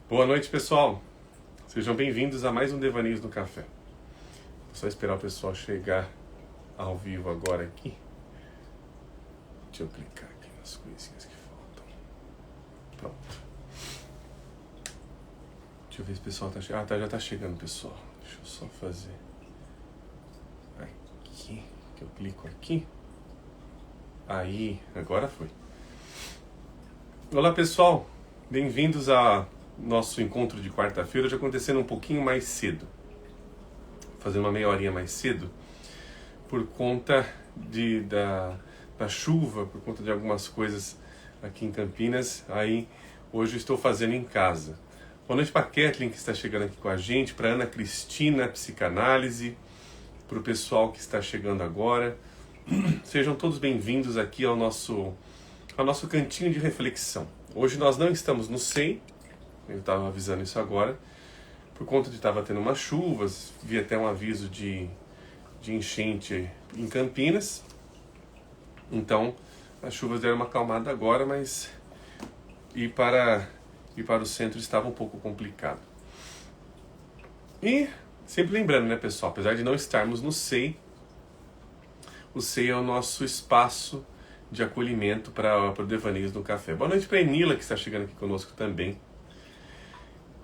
Boa noite, pessoal. Sejam bem-vindos a mais um Devaneios no Café. Vou só esperar o pessoal chegar ao vivo agora aqui. Deixa eu clicar aqui nas coisinhas que faltam. Pronto. Deixa eu ver se o pessoal tá chegando. Já tá chegando, pessoal. Deixa eu só fazer aqui, que eu clico aqui. Aí, agora foi. Olá, pessoal. Bem-vindos a nosso encontro de quarta-feira, já acontecendo um pouquinho mais cedo, fazendo uma meia horinha mais cedo, por conta da chuva, por conta de algumas coisas aqui em Campinas. Aí hoje eu estou fazendo em casa. Boa noite para a Kathleen, que está chegando aqui com a gente, para a Ana Cristina, psicanálise, para o pessoal que está chegando agora. Sejam todos bem-vindos aqui ao nosso cantinho de reflexão. Hoje nós não estamos no SEI, eu estava avisando isso agora, por conta de estava tendo umas chuvas, vi até um aviso de enchente em Campinas. Então, as chuvas deram uma acalmada agora, mas ir para o centro estava um pouco complicado. E, sempre lembrando, né, pessoal, apesar de não estarmos no SEI, o SEI é o nosso espaço de acolhimento para o Devaneios no Café. Boa noite para a Enila, que está chegando aqui conosco também.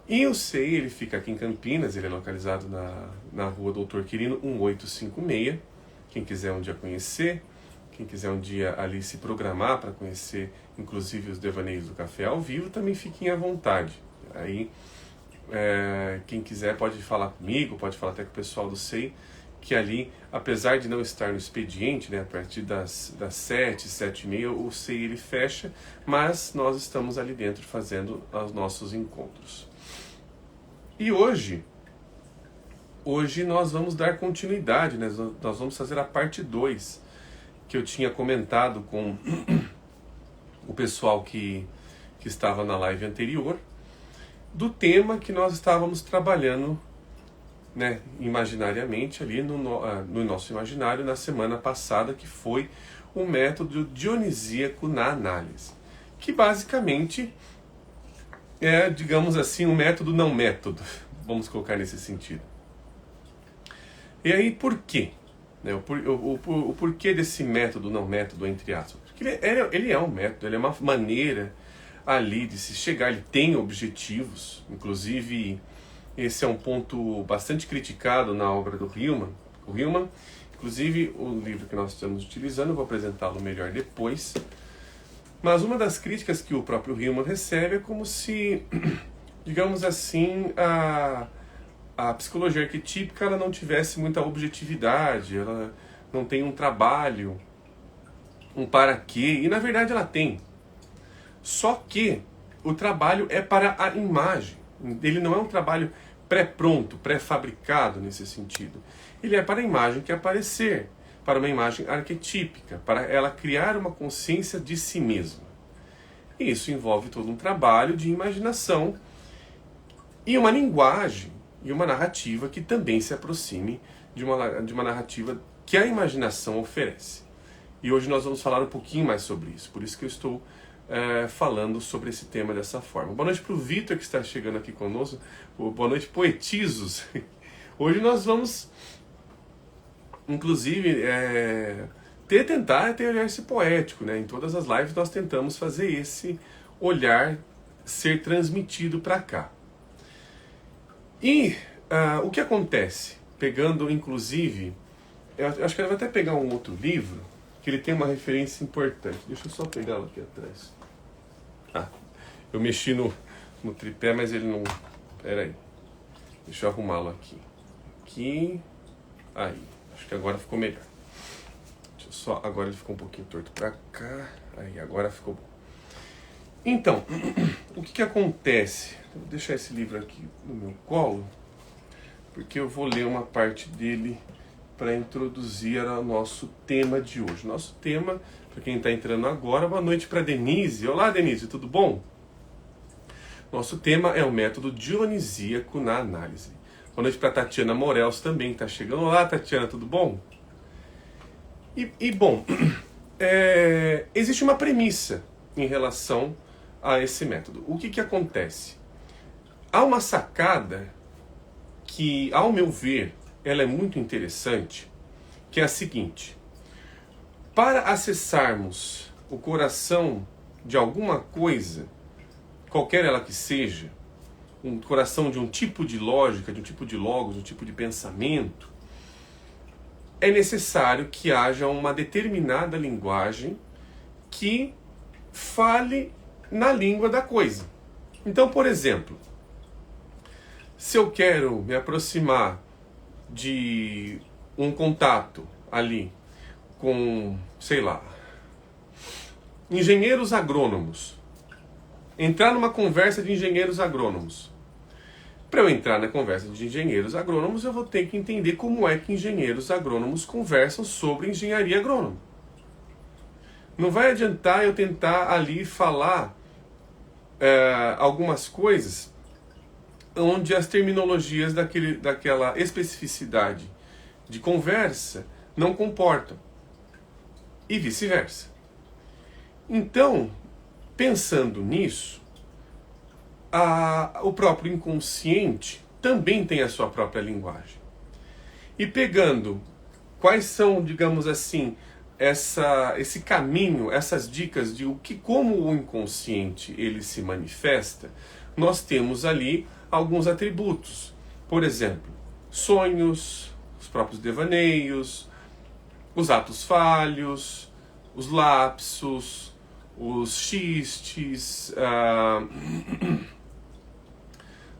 E o SEI, ele fica aqui em Campinas, ele é localizado na rua Doutor Quirino 1856. Quem quiser um dia conhecer, quem quiser um dia ali se programar para conhecer, inclusive, os Devaneios do Café ao vivo, também fiquem à vontade. Aí, quem quiser pode falar comigo, pode falar até com o pessoal do SEI, que ali, apesar de não estar no expediente, né, a partir das 7, 7h30, o SEI ele fecha, mas nós estamos ali dentro fazendo os nossos encontros. E hoje nós vamos dar continuidade, né? Nós vamos fazer a parte 2, que eu tinha comentado com o pessoal que estava na live anterior, do tema que nós estávamos trabalhando, né, imaginariamente ali no nosso imaginário na semana passada, que foi o método dionisíaco na análise, que basicamente é, digamos assim, um método não método, vamos colocar nesse sentido. E aí, por quê? O porquê desse método não método, entre aspas? Porque ele é um método, ele é uma maneira ali de se chegar, ele tem objetivos, inclusive esse é um ponto bastante criticado na obra do Hillman. O Hillman, inclusive o livro que nós estamos utilizando, eu vou apresentá-lo melhor depois. Mas uma das críticas que o próprio Hillman recebe é como se, digamos assim, a psicologia arquetípica ela não tivesse muita objetividade, ela não tem um trabalho, um para quê, e na verdade ela tem. Só que o trabalho é para a imagem, ele não é um trabalho pré-pronto, pré-fabricado nesse sentido. Ele é para a imagem que aparecer, para uma imagem arquetípica, para ela criar uma consciência de si mesma. E isso envolve todo um trabalho de imaginação e uma linguagem e uma narrativa que também se aproxime de uma narrativa que a imaginação oferece. E hoje nós vamos falar um pouquinho mais sobre isso, por isso que eu estou falando sobre esse tema dessa forma. Boa noite para o Vitor, que está chegando aqui conosco. Boa noite, poetizos. Hoje nós vamos, inclusive, tentar ter olhar esse poético, né? Em todas as lives nós tentamos fazer esse olhar ser transmitido para cá. E o que acontece? Pegando, inclusive, eu acho que eu vou até pegar um outro livro, que ele tem uma referência importante. Deixa eu só pegá-lo aqui atrás. Eu mexi no tripé, mas ele não... Pera aí. Deixa eu arrumá-lo aqui. Aqui. Aí. Acho que agora ficou melhor. Deixa eu só... Agora ele ficou um pouquinho torto pra cá. Aí, agora ficou bom. Então, o que acontece? Vou deixar esse livro aqui no meu colo, porque eu vou ler uma parte dele para introduzir o nosso tema de hoje. Nosso tema, para quem está entrando agora, boa noite para Denise. Olá, Denise, tudo bom? Nosso tema é o método dionisíaco na análise. Boa noite para Tatiana Morels também, que está chegando. Olá, Tatiana, tudo bom? Bom, existe uma premissa em relação a esse método. O que acontece? há uma sacada que, ao meu ver, ela é muito interessante, que é a seguinte: para acessarmos o coração de alguma coisa, qualquer ela que seja, um coração de um tipo de lógica, de um tipo de logos, de um tipo de pensamento, é necessário que haja uma determinada linguagem que fale na língua da coisa. Então, por exemplo, se eu quero me aproximar de um contato ali com, sei lá, engenheiros agrônomos, entrar numa conversa de engenheiros agrônomos. Para eu entrar na conversa de engenheiros agrônomos, eu vou ter que entender como é que engenheiros agrônomos conversam sobre engenharia agrônoma. Não vai adiantar eu tentar ali falar algumas coisas onde as terminologias daquela especificidade de conversa não comportam. E vice-versa. Então, pensando nisso, o próprio inconsciente também tem a sua própria linguagem. E pegando quais são, digamos assim, esse caminho, essas dicas de como o inconsciente ele se manifesta, nós temos ali alguns atributos. Por exemplo, sonhos, os próprios devaneios, os atos falhos, os lapsos, os xistes.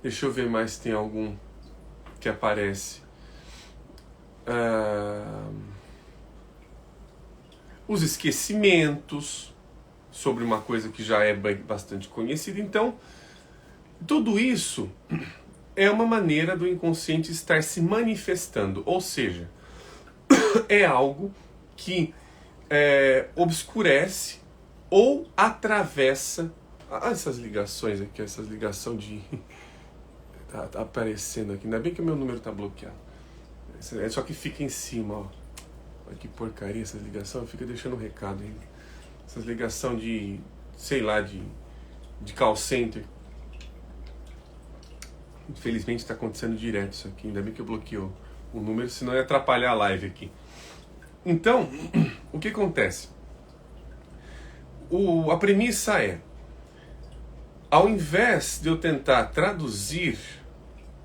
Deixa eu ver mais se tem algum que aparece. Os esquecimentos sobre uma coisa que já é bastante conhecida. Então, tudo isso é uma maneira do inconsciente estar se manifestando. Ou seja, é algo que obscurece ou atravessa. Essas ligações aqui, essas ligações de... tá aparecendo aqui. Ainda bem que o meu número tá bloqueado. Só que fica em cima, ó. Olha que porcaria essa ligação. Fica deixando um recado aí. Essas ligação de, sei lá, de call center. Infelizmente está acontecendo direto isso aqui. Ainda bem que eu bloqueei o número, senão ia atrapalhar a live aqui. Então, o que acontece? A premissa é, ao invés de eu tentar traduzir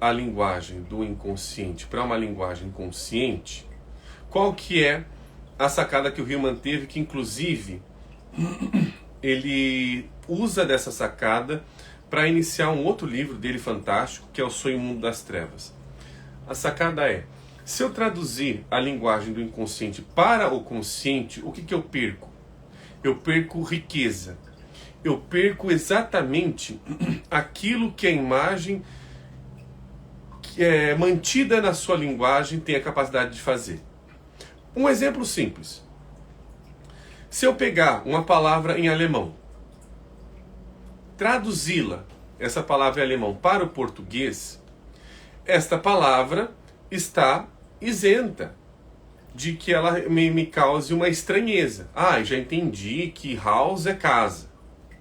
a linguagem do inconsciente para uma linguagem consciente, qual que é a sacada que o Hillman teve, que inclusive ele usa dessa sacada para iniciar um outro livro dele fantástico, que é O Sonho Mundo das Trevas. A sacada é, se eu traduzir a linguagem do inconsciente para o consciente, o que eu perco? Eu perco riqueza. Eu perco exatamente aquilo que a imagem que é mantida na sua linguagem tem a capacidade de fazer. Um exemplo simples. Se eu pegar uma palavra em alemão, traduzi-la, essa palavra em alemão, para o português, esta palavra está isenta de que ela me cause uma estranheza. Já entendi que house é casa,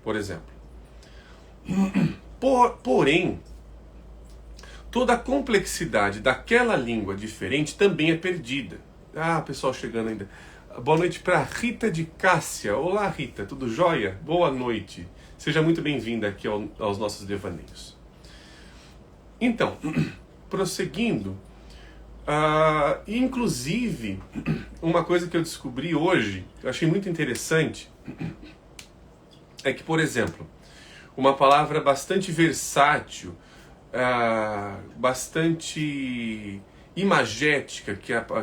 por exemplo. Porém, toda a complexidade daquela língua diferente também é perdida. Pessoal chegando ainda. Boa noite para Rita de Cássia. Olá, Rita, tudo jóia? Boa noite. Seja muito bem-vinda aqui aos nossos devaneios. Então, prosseguindo, inclusive, uma coisa que eu descobri hoje, que eu achei muito interessante, é que, por exemplo, uma palavra bastante versátil, bastante imagética,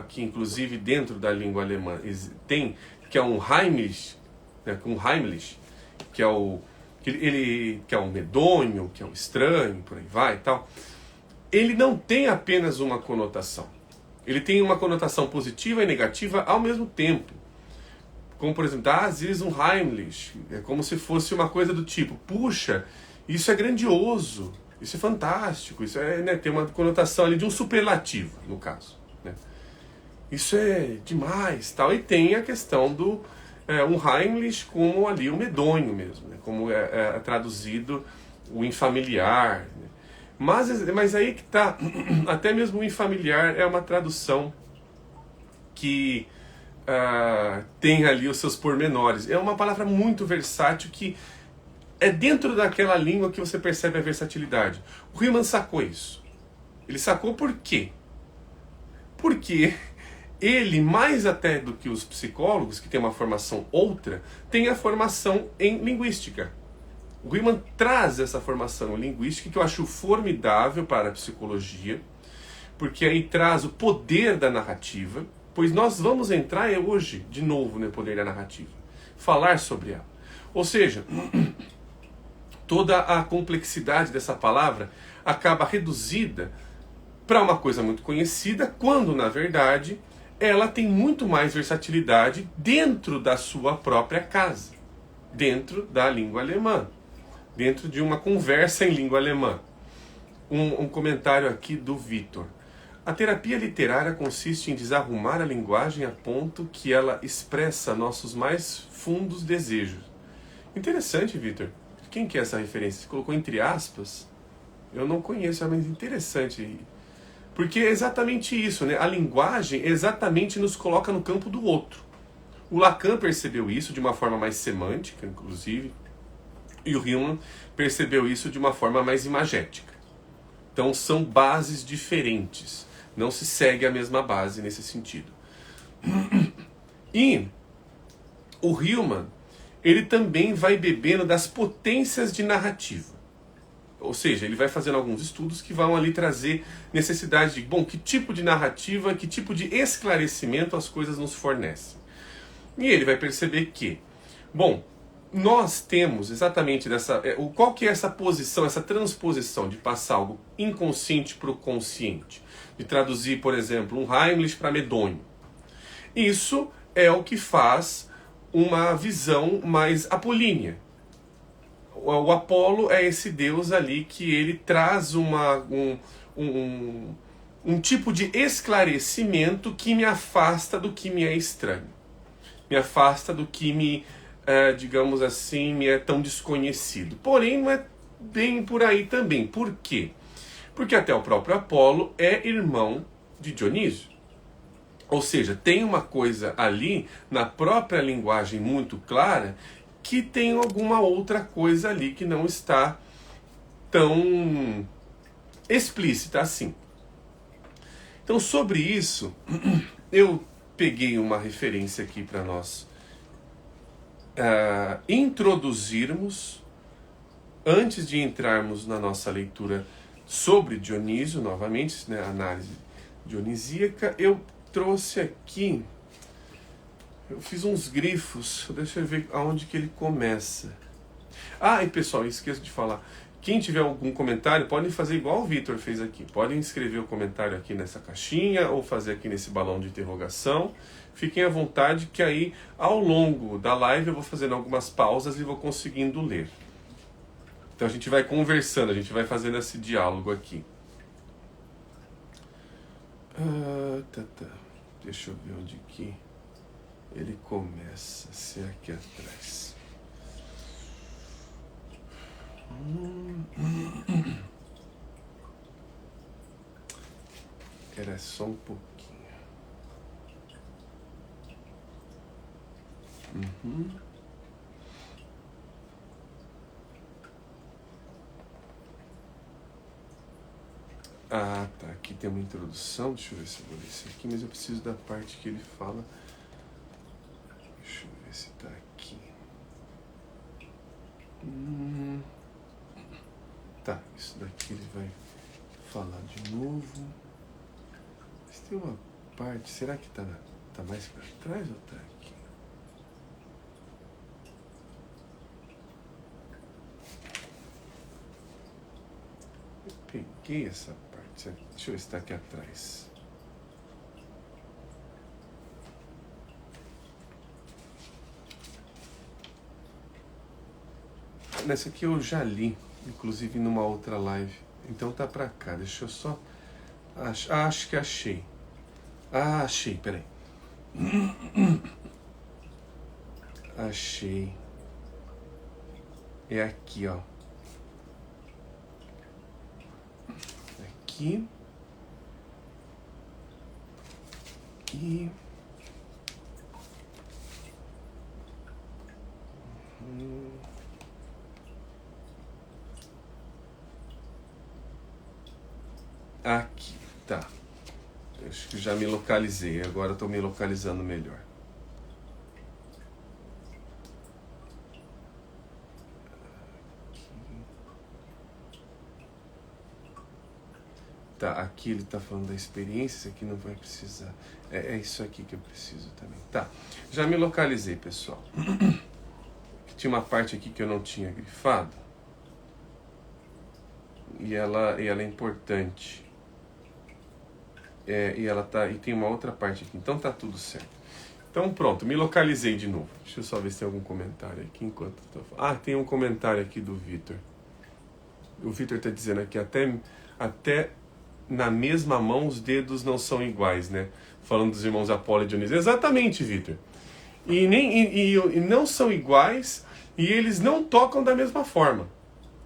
que inclusive dentro da língua alemã tem, que é um Heimlich, né, que é o medonho, que é o estranho, por aí vai e tal. Ele não tem apenas uma conotação. Ele tem uma conotação positiva e negativa ao mesmo tempo. Como, por exemplo, às vezes um Heimlich, é como se fosse uma coisa do tipo, puxa, isso é grandioso, isso é fantástico, isso tem uma conotação ali de um superlativo, no caso. Né? Isso é demais, tal. E tem a questão do um Heimlich como ali o medonho mesmo, né? Como é traduzido o infamiliar. Né? Mas aí que tá, até mesmo em familiar é uma tradução que tem ali os seus pormenores. É uma palavra muito versátil que é dentro daquela língua que você percebe a versatilidade. O Hillman sacou isso. Ele sacou por quê? Porque ele, mais até do que os psicólogos, que tem uma formação outra, tem a formação em linguística. O Hillman traz essa formação em linguística que eu acho formidável para a psicologia, porque aí traz o poder da narrativa, pois nós vamos entrar hoje, de novo, no poder da narrativa. Falar sobre ela. Ou seja, toda a complexidade dessa palavra acaba reduzida para uma coisa muito conhecida, quando, na verdade, ela tem muito mais versatilidade dentro da sua própria casa, dentro da língua alemã, dentro de uma conversa em língua alemã. Um comentário aqui do Vitor. A terapia literária consiste em desarrumar a linguagem a ponto que ela expressa nossos mais fundos desejos. Interessante, Vitor. Quem que é essa referência? Você colocou entre aspas? Eu não conheço, mas interessante. Porque é exatamente isso, né? A linguagem exatamente nos coloca no campo do outro. O Lacan percebeu isso de uma forma mais semântica, inclusive, e o Hillman percebeu isso de uma forma mais imagética. Então são bases diferentes. Não se segue a mesma base nesse sentido. E o Hillman, ele também vai bebendo das potências de narrativa. Ou seja, ele vai fazendo alguns estudos que vão ali trazer necessidade de, bom, que tipo de narrativa, que tipo de esclarecimento as coisas nos fornecem. E ele vai perceber que, bom, nós temos exatamente qual que é essa posição, essa transposição de passar algo inconsciente para o consciente, de traduzir, por exemplo, um Heimlich para medonho. Isso é o que faz uma visão mais apolínea. O Apolo é esse deus ali que ele traz um tipo de esclarecimento que me afasta do que me é estranho. Me afasta do que me, digamos assim, me é tão desconhecido. Porém, não é bem por aí também. Por quê? Porque até o próprio Apolo é irmão de Dionísio. Ou seja, tem uma coisa ali na própria linguagem muito clara que tem alguma outra coisa ali que não está tão explícita assim. Então, sobre isso, eu peguei uma referência aqui para nós introduzirmos, antes de entrarmos na nossa leitura sobre Dionísio, novamente, né, análise dionisíaca, eu trouxe aqui, eu fiz uns grifos, deixa eu ver aonde que ele começa. E pessoal, esqueço de falar, quem tiver algum comentário, podem fazer igual o Vitor fez aqui. Podem escrever o comentário aqui nessa caixinha ou fazer aqui nesse balão de interrogação. Fiquem à vontade que aí, ao longo da live, eu vou fazendo algumas pausas e vou conseguindo ler. Então a gente vai conversando, a gente vai fazendo esse diálogo aqui. Deixa eu ver onde que ele começa. Se é aqui atrás. Era só um pouquinho. Tá. Aqui tem uma introdução. Deixa eu ver se eu vou ler isso aqui, mas eu preciso da parte que ele fala. Deixa eu ver se tá aqui. Tá, isso daqui ele vai falar de novo. Mas tem uma parte, será que tá mais para trás ou tá aqui? Eu peguei essa parte, deixa eu ver se tá aqui atrás. Nessa aqui eu já li, inclusive numa outra live. Então tá pra cá, deixa eu só... acho que achei. Achei, peraí. Achei. É aqui, ó. aqui. E aqui, tá. Acho que já me localizei, agora estou me localizando melhor. Tá, aqui ele está falando da experiência, isso aqui não vai precisar. É isso aqui que eu preciso também. Tá, já me localizei, pessoal. Tinha uma parte aqui que eu não tinha grifado. E ela é importante. E tem uma outra parte aqui, então tá tudo certo. Então pronto, me localizei de novo. Deixa eu só ver se tem algum comentário aqui enquanto eu tô falando. Ah, tem um comentário aqui do Vitor. O Vitor tá dizendo aqui, até na mesma mão os dedos não são iguais, né? Falando dos irmãos Apolo e Dionísio. Exatamente, Vitor. E não são iguais e eles não tocam da mesma forma.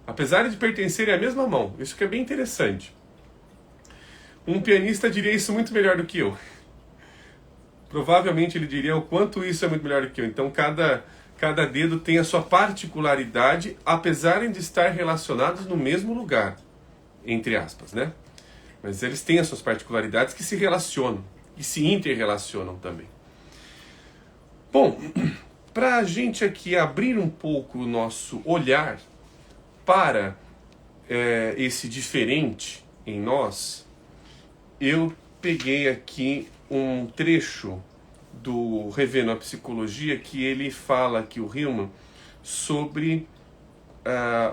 Apesar de pertencerem à mesma mão. Isso que é bem interessante. Um pianista diria isso muito melhor do que eu. Provavelmente ele diria o quanto isso é muito melhor do que eu. Então cada dedo tem a sua particularidade, apesar de estar relacionados no mesmo lugar. Entre aspas, né? Mas eles têm as suas particularidades que se relacionam. E se interrelacionam também. Bom, para a gente aqui abrir um pouco o nosso olhar para esse diferente em nós, eu peguei aqui um trecho do Revendo a Psicologia que ele fala aqui, o Hillman, sobre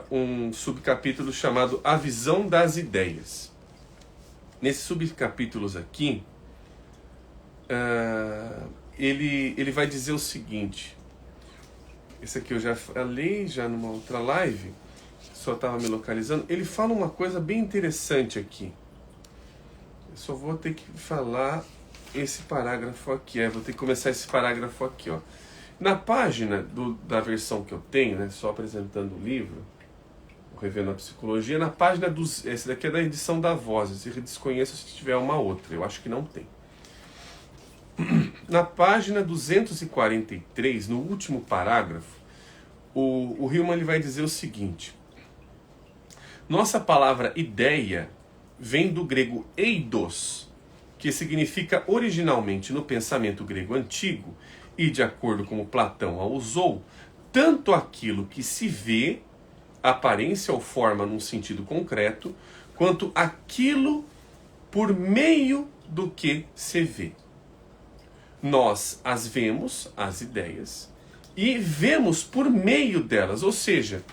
um subcapítulo chamado A Visão das Ideias. Nesses subcapítulos aqui, ele vai dizer o seguinte, esse aqui eu já falei já numa outra live, só estava me localizando, ele fala uma coisa bem interessante aqui. Eu só vou ter que falar esse parágrafo aqui, vou ter que começar esse parágrafo aqui, ó. Na página da versão que eu tenho, né, só apresentando o livro, o Revendo a Psicologia, na página esse daqui é da edição da Voz, eu desconheço se tiver uma outra, eu acho que não tem. Na página 243, no último parágrafo, o Hillman ele vai dizer o seguinte: nossa palavra ideia vem do grego eidos, que significa originalmente no pensamento grego antigo, e de acordo com Platão a usou, tanto aquilo que se vê, aparência ou forma num sentido concreto, quanto aquilo por meio do que se vê. Nós as vemos, as ideias, e vemos por meio delas, ou seja,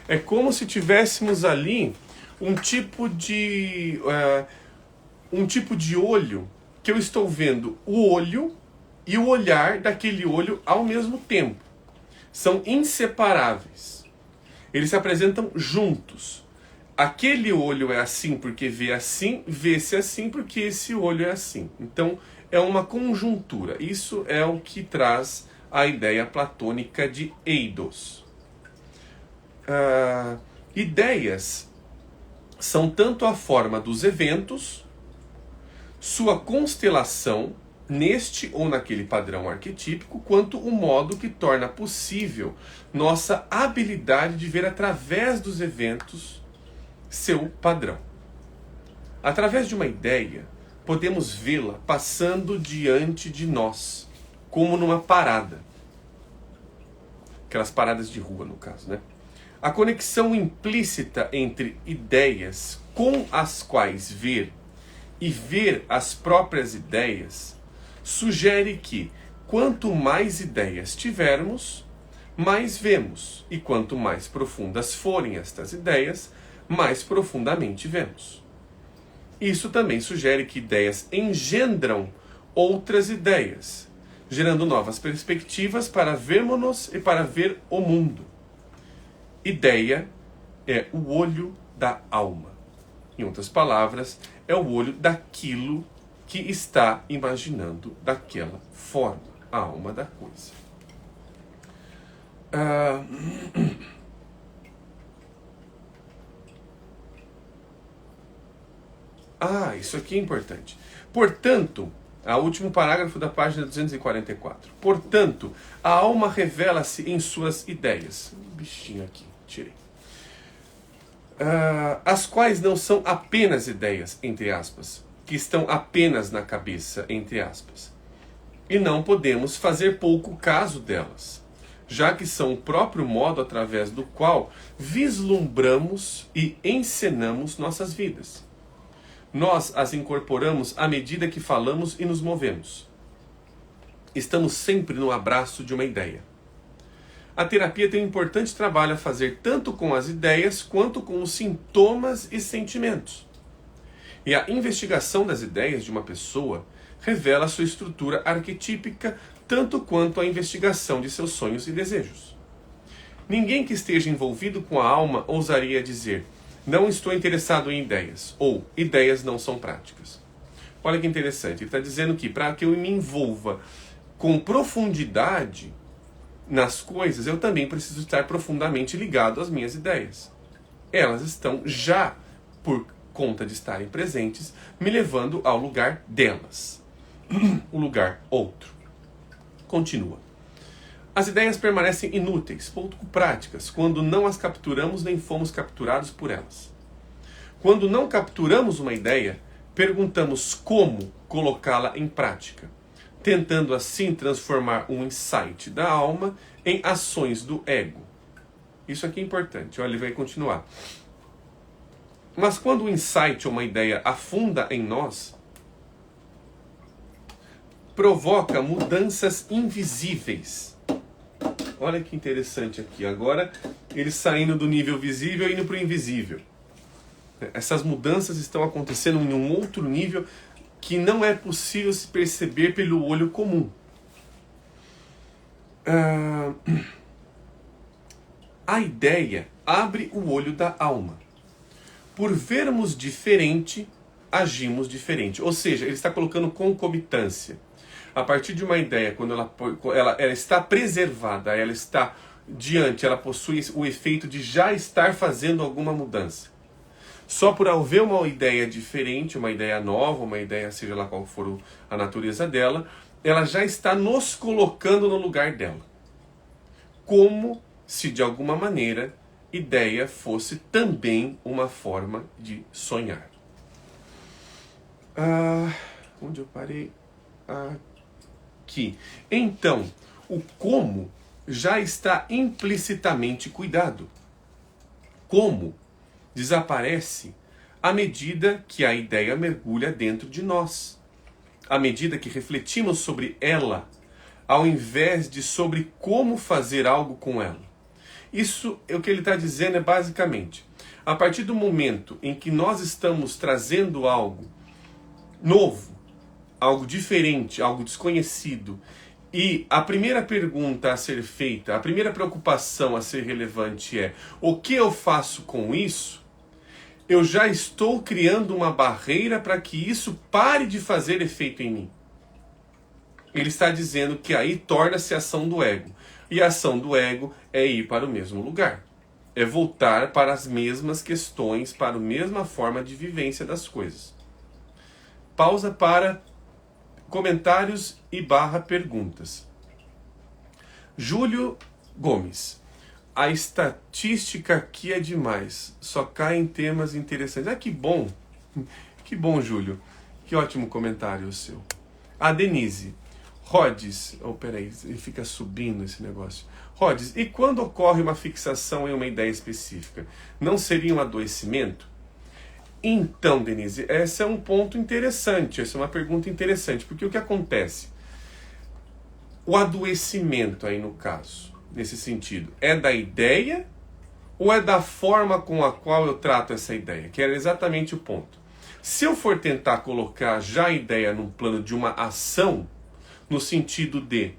é como se tivéssemos ali um tipo de olho, que eu estou vendo o olho e o olhar daquele olho ao mesmo tempo. São inseparáveis. Eles se apresentam juntos. Aquele olho é assim porque vê assim, vê-se assim porque esse olho é assim. Então, é uma conjuntura. Isso é o que traz a ideia platônica de eidos. Ideias são tanto a forma dos eventos, sua constelação neste ou naquele padrão arquetípico, quanto o modo que torna possível nossa habilidade de ver através dos eventos seu padrão. Através de uma ideia, podemos vê-la passando diante de nós, como numa parada. Aquelas paradas de rua, no caso, né? A conexão implícita entre ideias com as quais ver e ver as próprias ideias sugere que, quanto mais ideias tivermos, mais vemos. E quanto mais profundas forem estas ideias, mais profundamente vemos. Isso também sugere que ideias engendram outras ideias, gerando novas perspectivas para vermos-nos e para ver o mundo. Ideia é o olho da alma. Em outras palavras, é o olho daquilo que está imaginando daquela forma, a alma da coisa. Isso aqui é importante. Portanto, o último parágrafo da página 244. Portanto, a alma revela-se em suas ideias. Bichinho aqui, tirei. As quais não são apenas ideias, entre aspas, que estão apenas na cabeça, entre aspas. E não podemos fazer pouco caso delas, já que são o próprio modo através do qual vislumbramos e encenamos nossas vidas. Nós as incorporamos à medida que falamos e nos movemos. Estamos sempre no abraço de uma ideia. A terapia tem um importante trabalho a fazer tanto com as ideias quanto com os sintomas e sentimentos. E a investigação das ideias de uma pessoa revela sua estrutura arquetípica tanto quanto a investigação de seus sonhos e desejos. Ninguém que esteja envolvido com a alma ousaria dizer: não estou interessado em ideias, ou ideias não são práticas. Olha que interessante, ele está dizendo que para que eu me envolva com profundidade nas coisas, eu também preciso estar profundamente ligado às minhas ideias. Elas estão já, por conta de estarem presentes, me levando ao lugar delas. O lugar outro. Continua. As ideias permanecem inúteis, pouco práticas, quando não as capturamos nem fomos capturados por elas. Quando não capturamos uma ideia, perguntamos como colocá-la em prática, tentando assim transformar um insight da alma em ações do ego. Isso aqui é importante, olha, ele vai continuar. Mas quando o insight ou uma ideia afunda em nós, provoca mudanças invisíveis. Olha que interessante aqui. Agora, ele saindo do nível visível e indo para o invisível. Essas mudanças estão acontecendo em um outro nível que não é possível se perceber pelo olho comum. A ideia abre o olho da alma. Por vermos diferente, agimos diferente. Ou seja, ele está colocando concomitância. A partir de uma ideia, quando ela está preservada, ela está diante, ela possui o efeito de já estar fazendo alguma mudança. Só por haver uma ideia diferente, uma ideia nova, uma ideia, seja lá qual for a natureza dela, ela já está nos colocando no lugar dela. Como se, de alguma maneira, ideia fosse também uma forma de sonhar. Onde eu parei? Aqui. Então, o como já está implicitamente cuidado. Como desaparece à medida que a ideia mergulha dentro de nós. À medida que refletimos sobre ela, ao invés de sobre como fazer algo com ela. Isso é o que ele está dizendo, é basicamente, a partir do momento em que nós estamos trazendo algo novo, algo diferente, algo desconhecido, e a primeira pergunta a ser feita, a primeira preocupação a ser relevante é: o que eu faço com isso? Eu já estou criando uma barreira para que isso pare de fazer efeito em mim. Ele está dizendo que aí torna-se ação do ego. E a ação do ego é ir para o mesmo lugar. É voltar para as mesmas questões, para a mesma forma de vivência das coisas. Pausa para comentários e perguntas. Júlio Gomes. A estatística aqui é demais. Só cai em temas interessantes. Que bom. Que bom, Júlio. Que ótimo comentário o seu. A Denise. Rhodes. Peraí, ele fica subindo esse negócio. Rhodes, e quando ocorre uma fixação em uma ideia específica? Não seria um adoecimento? Então, Denise, esse é um ponto interessante. Essa é uma pergunta interessante. Porque o que acontece? O adoecimento aí no caso, nesse sentido, é da ideia ou é da forma com a qual eu trato essa ideia? Que era exatamente o ponto. Se eu for tentar colocar já a ideia num plano de uma ação, no sentido de,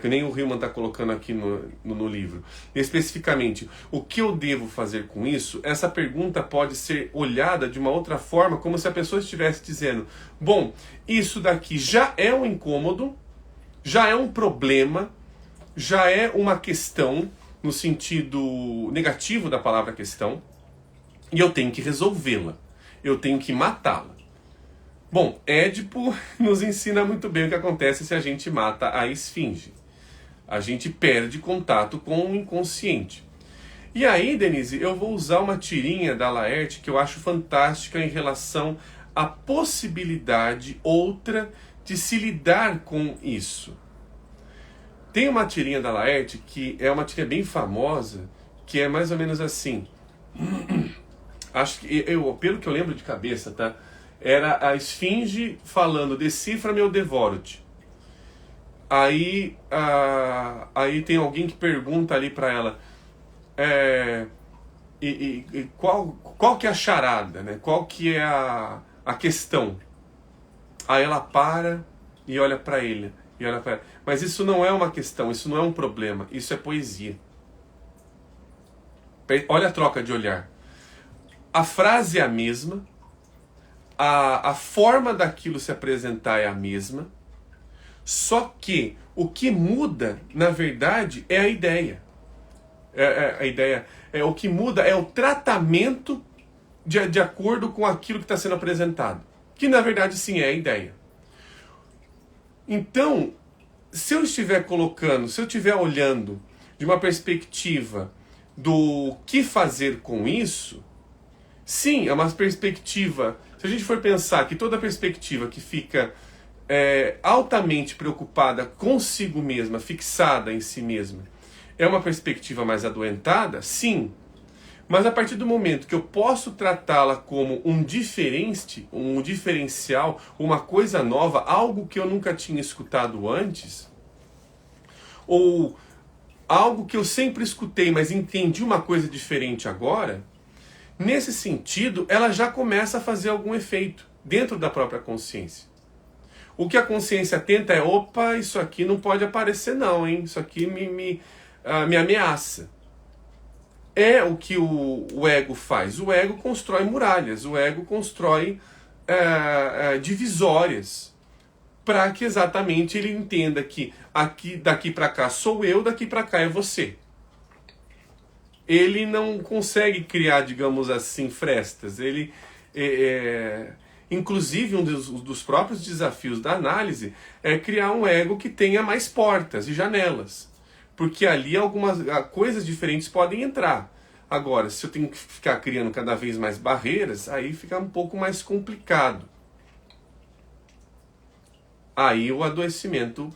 que nem o Hillman está colocando aqui no livro, especificamente, o que eu devo fazer com isso, essa pergunta pode ser olhada de uma outra forma, como se a pessoa estivesse dizendo: bom, isso daqui já é um incômodo, já é um problema, já é uma questão, no sentido negativo da palavra questão, e eu tenho que resolvê-la, eu tenho que matá-la. Bom, Édipo nos ensina muito bem o que acontece se a gente mata a esfinge. A gente perde contato com o inconsciente. E aí, Denise, eu vou usar uma tirinha da Laerte que eu acho fantástica em relação à possibilidade outra de se lidar com isso. Tem uma tirinha da Laerte que é uma tirinha bem famosa, que é mais ou menos assim. Acho que pelo que eu lembro de cabeça, tá? Era a esfinge falando: decifra-me ou devoro-te. Aí tem alguém que pergunta ali para ela, qual que é a charada, né? Qual que é a questão? Aí ela para e olha para ele. Mas isso não é uma questão, isso não é um problema, isso é poesia. Olha a troca de olhar. A frase é a mesma, a forma daquilo se apresentar é a mesma, só que o que muda, na verdade, é a ideia. A ideia o que muda é o tratamento de acordo com aquilo que está sendo apresentado. Que, na verdade, sim, é a ideia. Então, se eu estiver olhando de uma perspectiva do que fazer com isso, sim, é uma perspectiva. Se a gente for pensar que toda perspectiva que fica altamente preocupada consigo mesma, fixada em si mesma, é uma perspectiva mais adoentada, sim. Mas a partir do momento que eu posso tratá-la como um diferencial, uma coisa nova, algo que eu nunca tinha escutado antes, ou algo que eu sempre escutei, mas entendi uma coisa diferente agora, nesse sentido, ela já começa a fazer algum efeito dentro da própria consciência. O que a consciência tenta é: opa, isso aqui não pode aparecer não, hein? Isso aqui me ameaça. É o que o ego faz. O ego constrói muralhas, o ego constrói divisórias, para que exatamente ele entenda que daqui para cá sou eu, daqui para cá é você. Ele não consegue criar, digamos assim, frestas. Inclusive, um dos próprios desafios da análise é criar um ego que tenha mais portas e janelas. Porque ali algumas coisas diferentes podem entrar. Agora, se eu tenho que ficar criando cada vez mais barreiras, aí fica um pouco mais complicado. Aí o adoecimento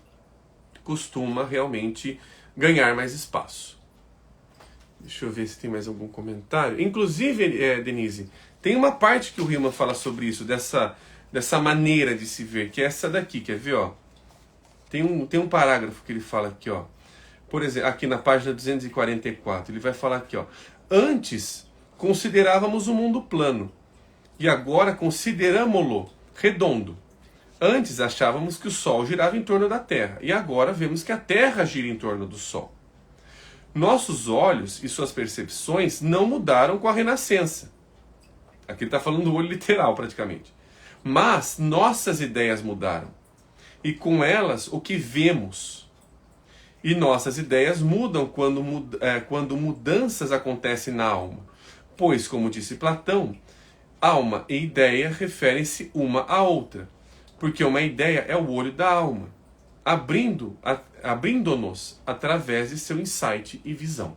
costuma realmente ganhar mais espaço. Deixa eu ver se tem mais algum comentário. Inclusive, Denise, tem uma parte que o Hillman fala sobre isso, dessa maneira de se ver, que é essa daqui, quer ver? Ó? Tem um parágrafo que ele fala aqui, ó. Por exemplo, aqui na página 244, ele vai falar aqui, ó. Antes considerávamos o mundo plano e agora consideramo-lo redondo. Antes achávamos que o Sol girava em torno da Terra e agora vemos que a Terra gira em torno do Sol. Nossos olhos e suas percepções não mudaram com a Renascença. Aqui ele está falando do olho literal, praticamente. Mas nossas ideias mudaram. E com elas, o que vemos. E nossas ideias mudam quando mudanças acontecem na alma. Pois, como disse Platão, alma e ideia referem-se uma à outra. Porque uma ideia é o olho da alma, abrindo-nos através de seu insight e visão.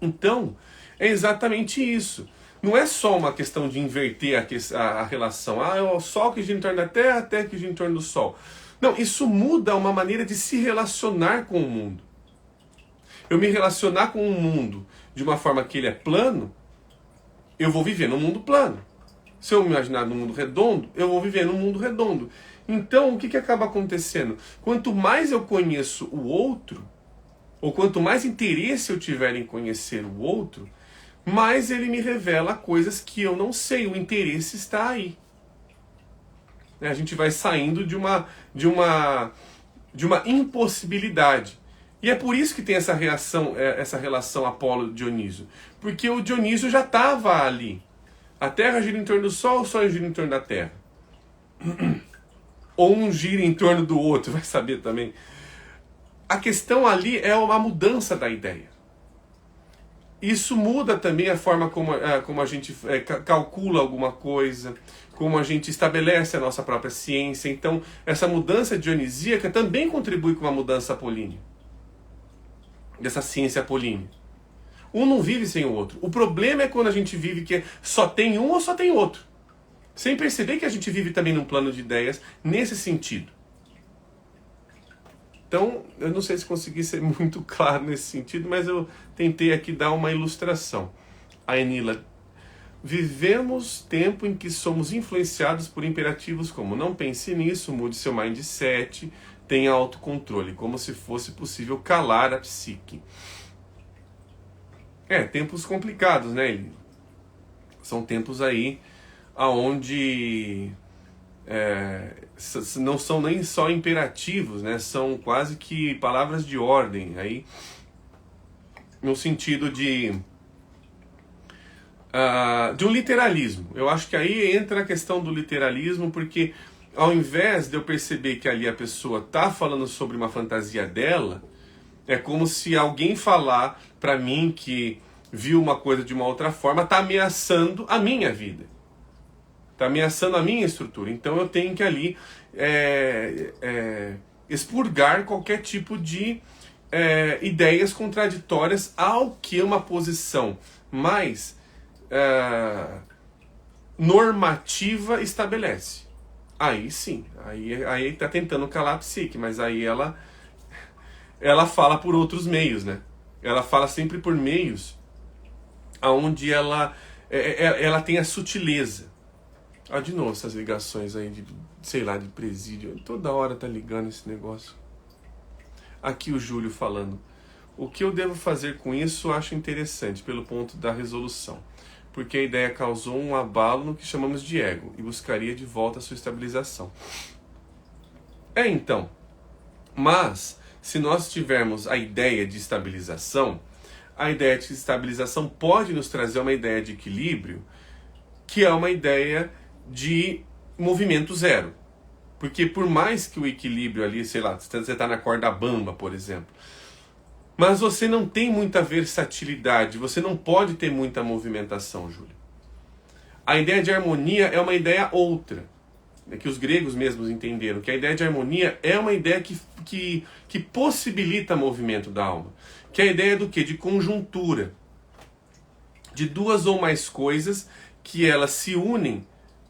Então, é exatamente isso. Não é só uma questão de inverter a relação. É o Sol que gira em torno da Terra, a Terra que gira em torno do Sol. Não, isso muda uma maneira de se relacionar com o mundo. Eu me relacionar com o mundo de uma forma que ele é plano, eu vou viver num mundo plano. Se eu me imaginar num mundo redondo, eu vou viver num mundo redondo. Então, o que acaba acontecendo? Quanto mais eu conheço o outro, ou quanto mais interesse eu tiver em conhecer o outro, mais ele me revela coisas que eu não sei. O interesse está aí. A gente vai saindo de uma impossibilidade. E é por isso que tem essa relação Apolo-Dionísio. Porque o Dionísio já estava ali. A Terra gira em torno do Sol, o Sol gira em torno da Terra. Ou um gira em torno do outro, vai saber também. A questão ali é uma mudança da ideia. isso muda também a forma como a gente calcula alguma coisa, como a gente estabelece a nossa própria ciência. Então, essa mudança dionisíaca também contribui com uma mudança apolínea, dessa ciência apolínea. Um não vive sem o outro. O problema é quando a gente vive que só tem um ou só tem outro, sem perceber que a gente vive também num plano de ideias nesse sentido. Então, eu não sei se consegui ser muito claro nesse sentido, mas eu tentei aqui dar uma ilustração. A Enila: vivemos tempo em que somos influenciados por imperativos como não pense nisso, mude seu mindset, tenha autocontrole, como se fosse possível calar a psique. Tempos complicados, né? São tempos aí onde não são nem só imperativos, né? São quase que palavras de ordem, aí, no sentido de um literalismo. Eu acho que aí entra a questão do literalismo, porque ao invés de eu perceber que ali a pessoa está falando sobre uma fantasia dela, é como se alguém falar para mim que viu uma coisa de uma outra forma, está ameaçando a minha vida. Está ameaçando a minha estrutura. Então eu tenho que ali expurgar qualquer tipo de ideias contraditórias ao que uma posição mais normativa estabelece. Aí sim, aí está tentando calar a psique, mas aí ela fala por outros meios, né? Ela fala sempre por meios onde ela tem a sutileza. De novo essas ligações aí de, sei lá, de presídio. Toda hora tá ligando esse negócio. Aqui o Júlio falando: o que eu devo fazer com isso acho interessante, pelo ponto da resolução, porque a ideia causou um abalo no que chamamos de ego, e buscaria de volta a sua estabilização. Então, mas se nós tivermos a ideia de estabilização, a ideia de estabilização pode nos trazer uma ideia de equilíbrio, que é uma ideia de movimento zero. Porque por mais que o equilíbrio ali, sei lá, você está na corda bamba, por exemplo, mas você não tem muita versatilidade, você não pode ter muita movimentação, Júlio. A ideia de harmonia é uma ideia outra, que os gregos mesmos entenderam, que a ideia de harmonia é uma ideia que possibilita movimento da alma. Que é a ideia do quê? De conjuntura. De duas ou mais coisas que elas se unem,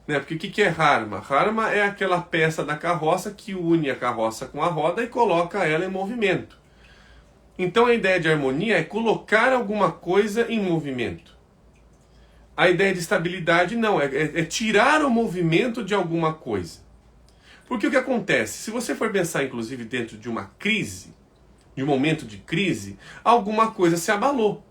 né? Porque o que é Dharma? Dharma é aquela peça da carroça que une a carroça com a roda e coloca ela em movimento. Então a ideia de harmonia é colocar alguma coisa em movimento. A ideia de estabilidade não, é tirar o movimento de alguma coisa. Porque o que acontece? Se você for pensar, inclusive, dentro de uma crise, de um momento de crise, alguma coisa se abalou.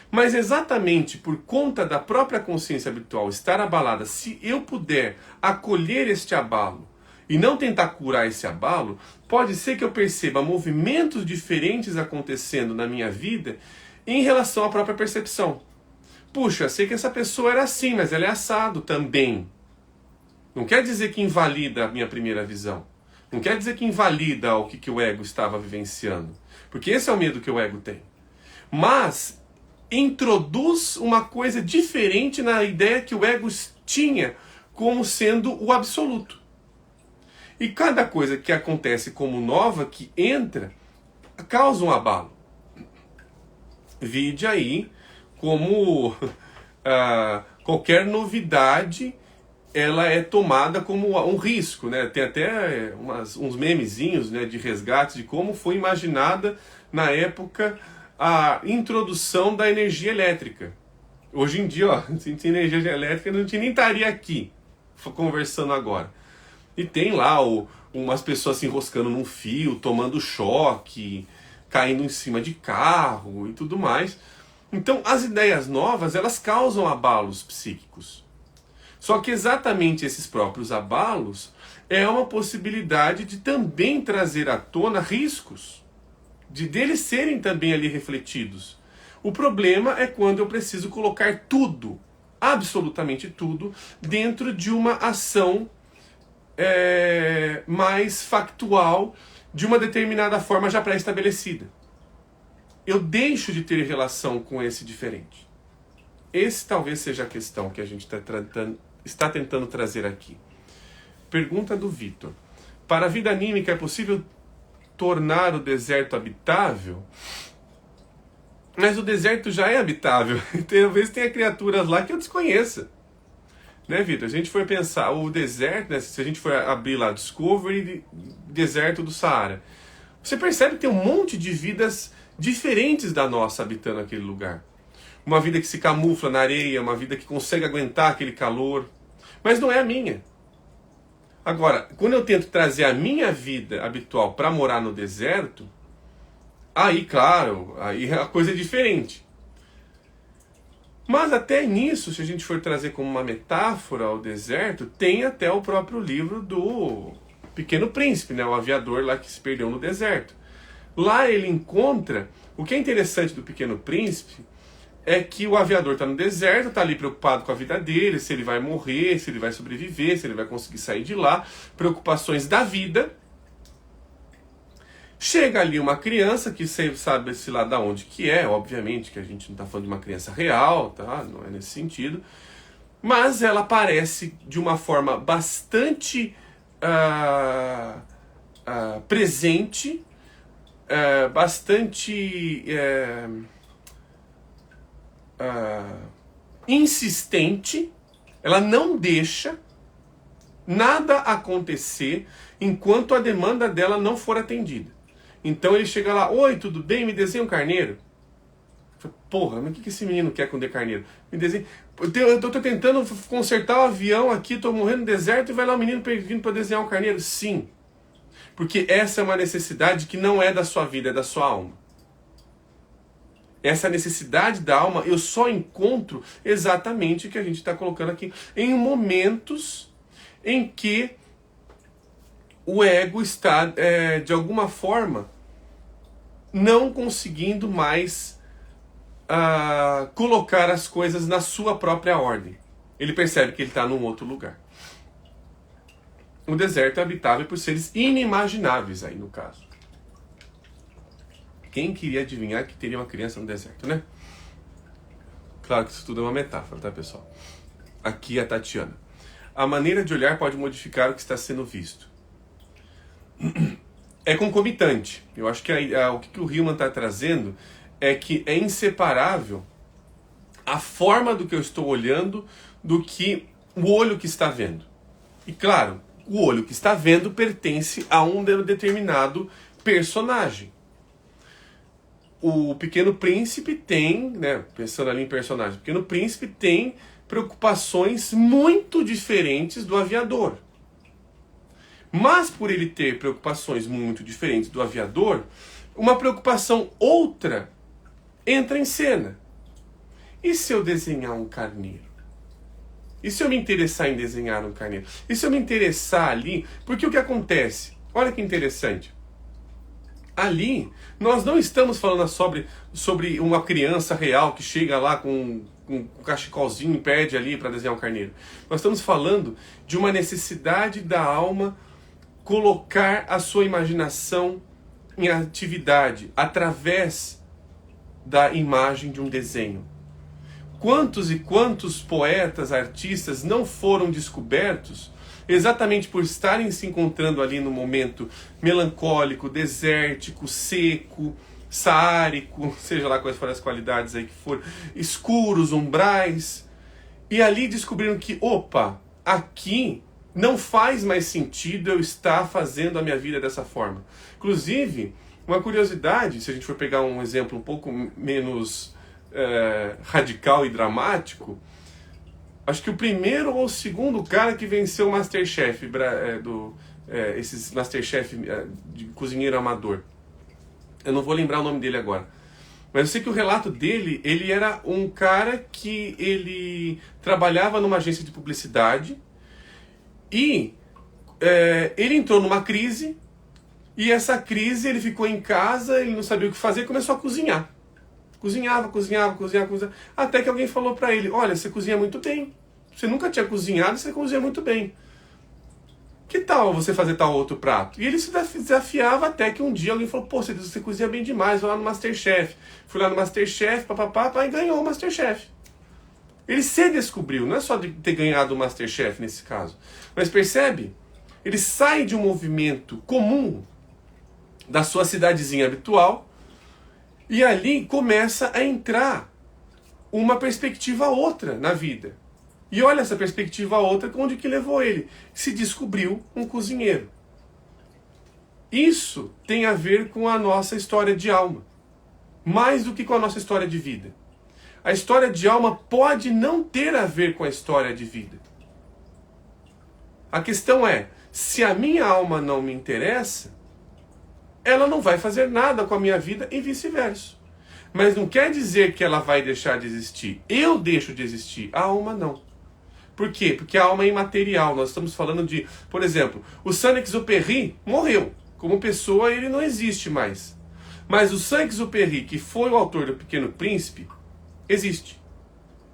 Mas exatamente por conta da própria consciência habitual estar abalada, se eu puder acolher este abalo e não tentar curar esse abalo, pode ser que eu perceba movimentos diferentes acontecendo na minha vida em relação à própria percepção. Puxa, sei que essa pessoa era assim, mas ela é assado também. Não quer dizer que invalida a minha primeira visão. Não quer dizer que invalida o que o ego estava vivenciando. Porque esse é o medo que o ego tem. Mas introduz uma coisa diferente na ideia que o ego tinha como sendo o absoluto. E cada coisa que acontece como nova, que entra, causa um abalo. Vide aí como qualquer novidade ela é tomada como um risco, né? Tem até uns memezinhos, né, de resgate de como foi imaginada na época a introdução da energia elétrica. Hoje em dia, se tinha energia elétrica, não tinha nem estaria aqui conversando agora. E tem lá umas pessoas se enroscando num fio, tomando choque, caindo em cima de carro e tudo mais. Então, as ideias novas, elas causam abalos psíquicos. Só que exatamente esses próprios abalos é uma possibilidade de também trazer à tona riscos, de deles serem também ali refletidos. O problema é quando eu preciso colocar tudo, absolutamente tudo, dentro de uma ação mais factual, de uma determinada forma já pré-estabelecida. eu deixo de ter relação com esse diferente. Esse talvez seja a questão que a gente está tentando trazer aqui. Pergunta do Vitor. Para a vida anímica é possível tornar o deserto habitável? Mas o deserto já é habitável. Talvez tenha criaturas lá que eu desconheça. Né, Vitor? Se a gente for pensar, o deserto, né, se a gente for abrir lá Discovery, deserto do Saara, você percebe que tem um monte de vidas diferentes da nossa habitando aquele lugar. Uma vida que se camufla na areia, uma vida que consegue aguentar aquele calor. Mas não é a minha. Agora, quando eu tento trazer a minha vida habitual para morar no deserto, aí, claro, aí a coisa é diferente. Mas até nisso, se a gente for trazer como uma metáfora ao deserto, tem até o próprio livro do Pequeno Príncipe, né? O aviador lá que se perdeu no deserto. Lá ele encontra, o que é interessante do Pequeno Príncipe, é que o aviador está no deserto, está ali preocupado com a vida dele, se ele vai morrer, se ele vai sobreviver, se ele vai conseguir sair de lá, preocupações da vida. Chega ali uma criança que sabe-se lá de onde que é, obviamente que a gente não está falando de uma criança real, tá? Não é nesse sentido, mas ela aparece de uma forma bastante presente, bastante insistente. Ela não deixa nada acontecer enquanto a demanda dela não for atendida. Então ele chega lá: oi, tudo bem? Me desenha um carneiro. Porra, mas o que esse menino quer com de carneiro? Me desenha. Eu tô tentando consertar o avião aqui, tô morrendo no deserto e vai lá o menino vindo para desenhar um carneiro? Sim. Porque essa é uma necessidade que não é da sua vida, é da sua alma. Essa necessidade da alma eu só encontro exatamente o que a gente está colocando aqui, em momentos em que o ego está, de alguma forma, não conseguindo mais colocar as coisas na sua própria ordem. Ele percebe que ele está num outro lugar. O deserto é habitável por seres inimagináveis aí no caso. Quem queria adivinhar que teria uma criança no deserto, né? Claro que isso tudo é uma metáfora, tá, pessoal? Aqui é a Tatiana. A maneira de olhar pode modificar o que está sendo visto. É concomitante. Eu acho que o que o Hillman está trazendo é que é inseparável a forma do que eu estou olhando do que o olho que está vendo. E claro, o olho que está vendo pertence a um determinado personagem. O Pequeno Príncipe tem, né, pensando ali em personagem, o Pequeno Príncipe tem preocupações muito diferentes do aviador. Mas por ele ter preocupações muito diferentes do aviador, uma preocupação outra entra em cena. E se eu desenhar um carneiro? E se eu me interessar em desenhar um carneiro? E se eu me interessar ali? Porque o que acontece? Olha que interessante. Ali, nós não estamos falando sobre uma criança real que chega lá com um cachecolzinho e pede ali para desenhar um carneiro. Nós estamos falando de uma necessidade da alma colocar a sua imaginação em atividade através da imagem de um desenho. Quantos e quantos poetas, artistas não foram descobertos exatamente por estarem se encontrando ali no momento melancólico, desértico, seco, saárico, seja lá quais forem as qualidades aí que for, escuros, umbrais, e ali descobriram que, opa, aqui não faz mais sentido eu estar fazendo a minha vida dessa forma. Inclusive, uma curiosidade, se a gente for pegar um exemplo um pouco menos radical e dramático, acho que o primeiro ou o segundo cara que venceu o Masterchef, esses Masterchef de cozinheiro amador, eu não vou lembrar o nome dele agora, mas eu sei que o relato dele, ele era um cara que ele trabalhava numa agência de publicidade e ele entrou numa crise, e essa crise ele ficou em casa, ele não sabia o que fazer e começou a cozinhar. Cozinhava, até que alguém falou pra ele: olha, você cozinha muito bem. Você nunca tinha cozinhado, você cozinha muito bem. que tal você fazer tal outro prato? E ele se desafiava até que um dia alguém falou, pô, você cozinha bem demais, vai lá no Masterchef. Fui lá no Masterchef, papapá, e ganhou o Masterchef. Ele se descobriu, não é só de ter ganhado o Masterchef nesse caso. Mas percebe? Ele sai de um movimento comum da sua cidadezinha habitual e ali começa a entrar uma perspectiva outra na vida. E olha essa perspectiva outra, onde que levou ele? Se descobriu um cozinheiro. Isso tem a ver com a nossa história de alma. Mais do que com a nossa história de vida. A história de alma pode não ter a ver com a história de vida. A questão é, se a minha alma não me interessa, ela não vai fazer nada com a minha vida e vice-versa. Mas não quer dizer que ela vai deixar de existir. Eu deixo de existir, a alma não. Por quê? Porque a alma é imaterial. Nós estamos falando de, por exemplo, o Saint-Exupéry morreu. Como pessoa ele não existe mais. Mas o Saint-Exupéry, que foi o autor do Pequeno Príncipe, existe.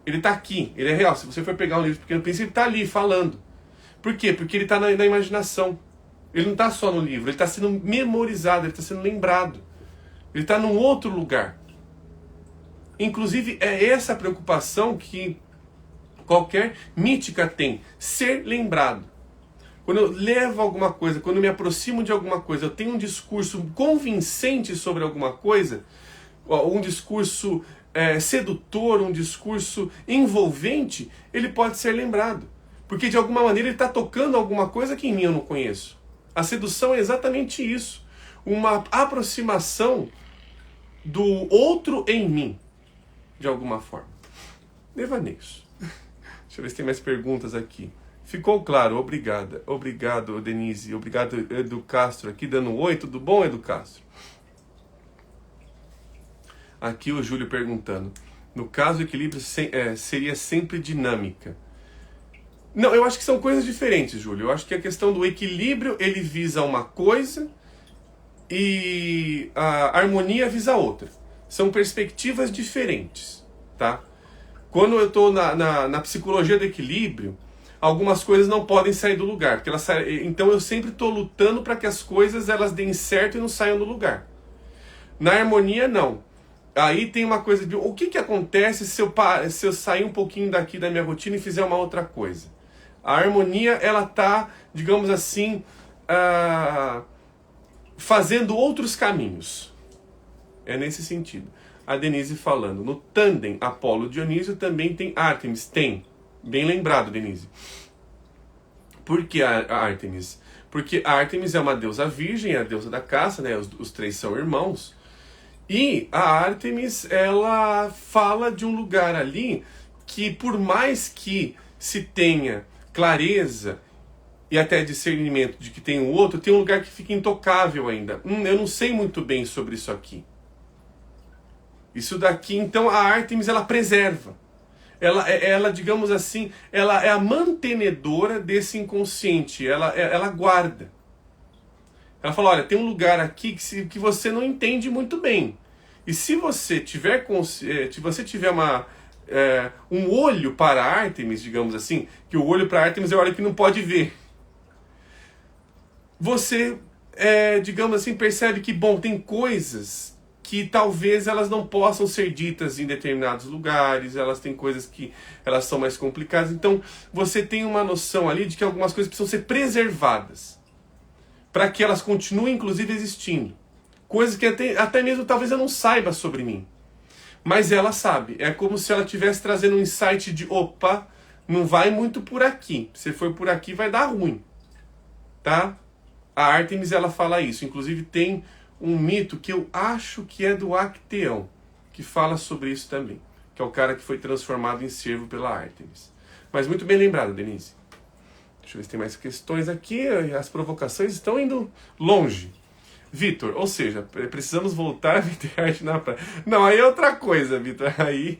Ele está aqui, ele é real. Se você for pegar um livro do Pequeno Príncipe, ele está ali falando. Por quê? Porque ele está na imaginação. Ele não está só no livro, ele está sendo memorizado, ele está sendo lembrado. Ele está num outro lugar. Inclusive, é essa preocupação que qualquer mítica tem. Ser lembrado. Quando eu levo alguma coisa, quando eu me aproximo de alguma coisa, eu tenho um discurso convincente sobre alguma coisa, um discurso sedutor, um discurso envolvente, ele pode ser lembrado. Porque de alguma maneira ele está tocando alguma coisa que em mim eu não conheço. A sedução é exatamente isso. Uma aproximação do outro em mim, de alguma forma. Devaneios. Deixa eu ver se tem mais perguntas aqui. Ficou claro, obrigada. Obrigado, Denise. Obrigado, Edu Castro, aqui dando um oi. Tudo bom, Edu Castro? Aqui o Júlio perguntando. No caso, o equilíbrio seria sempre dinâmica. Não, eu acho que são coisas diferentes, Júlio. Eu acho que a questão do equilíbrio, ele visa uma coisa e a harmonia visa outra. São perspectivas diferentes, tá? Quando eu estou na psicologia do equilíbrio, algumas coisas não podem sair do lugar. Porque então eu sempre estou lutando para que as coisas elas deem certo e não saiam do lugar. Na harmonia, não. Aí tem uma coisa de o que acontece se eu sair um pouquinho daqui da minha rotina e fizer uma outra coisa. A harmonia, ela está, digamos assim, fazendo outros caminhos. É nesse sentido. A Denise falando, no tandem Apolo-Dionísio também tem Ártemis. Tem. Bem lembrado, Denise. Por que a Ártemis? Porque a Ártemis é uma deusa virgem, é a deusa da caça, né? Os três são irmãos. E a Ártemis, ela fala de um lugar ali que, por mais que se tenha clareza e até discernimento de que tem um outro, tem um lugar que fica intocável ainda. Eu não sei muito bem sobre isso aqui. Isso daqui, então, a Ártemis, ela preserva. Ela, digamos assim, ela é a mantenedora desse inconsciente. Ela guarda. Ela fala, olha, tem um lugar aqui que você não entende muito bem. E se você tiver um olho para a Ártemis, digamos assim, que o olho para a Ártemis é o olho que não pode ver. Você, digamos assim, percebe que, bom, tem coisas que talvez elas não possam ser ditas em determinados lugares, elas têm coisas que elas são mais complicadas. Então, você tem uma noção ali de que algumas coisas precisam ser preservadas, para que elas continuem, inclusive, existindo. Coisas que até mesmo talvez eu não saiba sobre mim. Mas ela sabe. É como se ela estivesse trazendo um insight de, opa, não vai muito por aqui. Se for por aqui, vai dar ruim. Tá? A Ártemis, ela fala isso. Inclusive, tem um mito que eu acho que é do Acteão, que fala sobre isso também. Que é o cara que foi transformado em cervo pela Ártemis. Mas muito bem lembrado, Denise. Deixa eu ver se tem mais questões aqui. As provocações estão indo longe. Vitor, ou seja, precisamos voltar a vender arte na praia. Não, aí é outra coisa, Vitor. Aí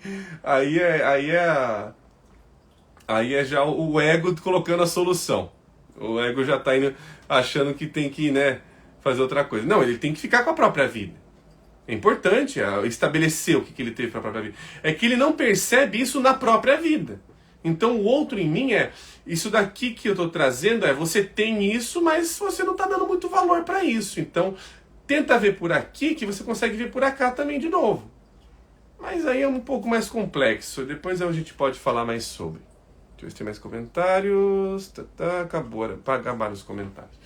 é já o ego colocando a solução. O ego já está indo achando que tem que, né, fazer outra coisa. Não, ele tem que ficar com a própria vida. É importante estabelecer o que ele teve para a própria vida. É que ele não percebe isso na própria vida. Então o outro em mim é, isso daqui que eu estou trazendo você tem isso, mas você não está dando muito valor para isso. Então tenta ver por aqui que você consegue ver por cá também de novo. Mas aí é um pouco mais complexo, depois a gente pode falar mais sobre. Deixa eu ver se tem mais comentários. Acabaram os comentários.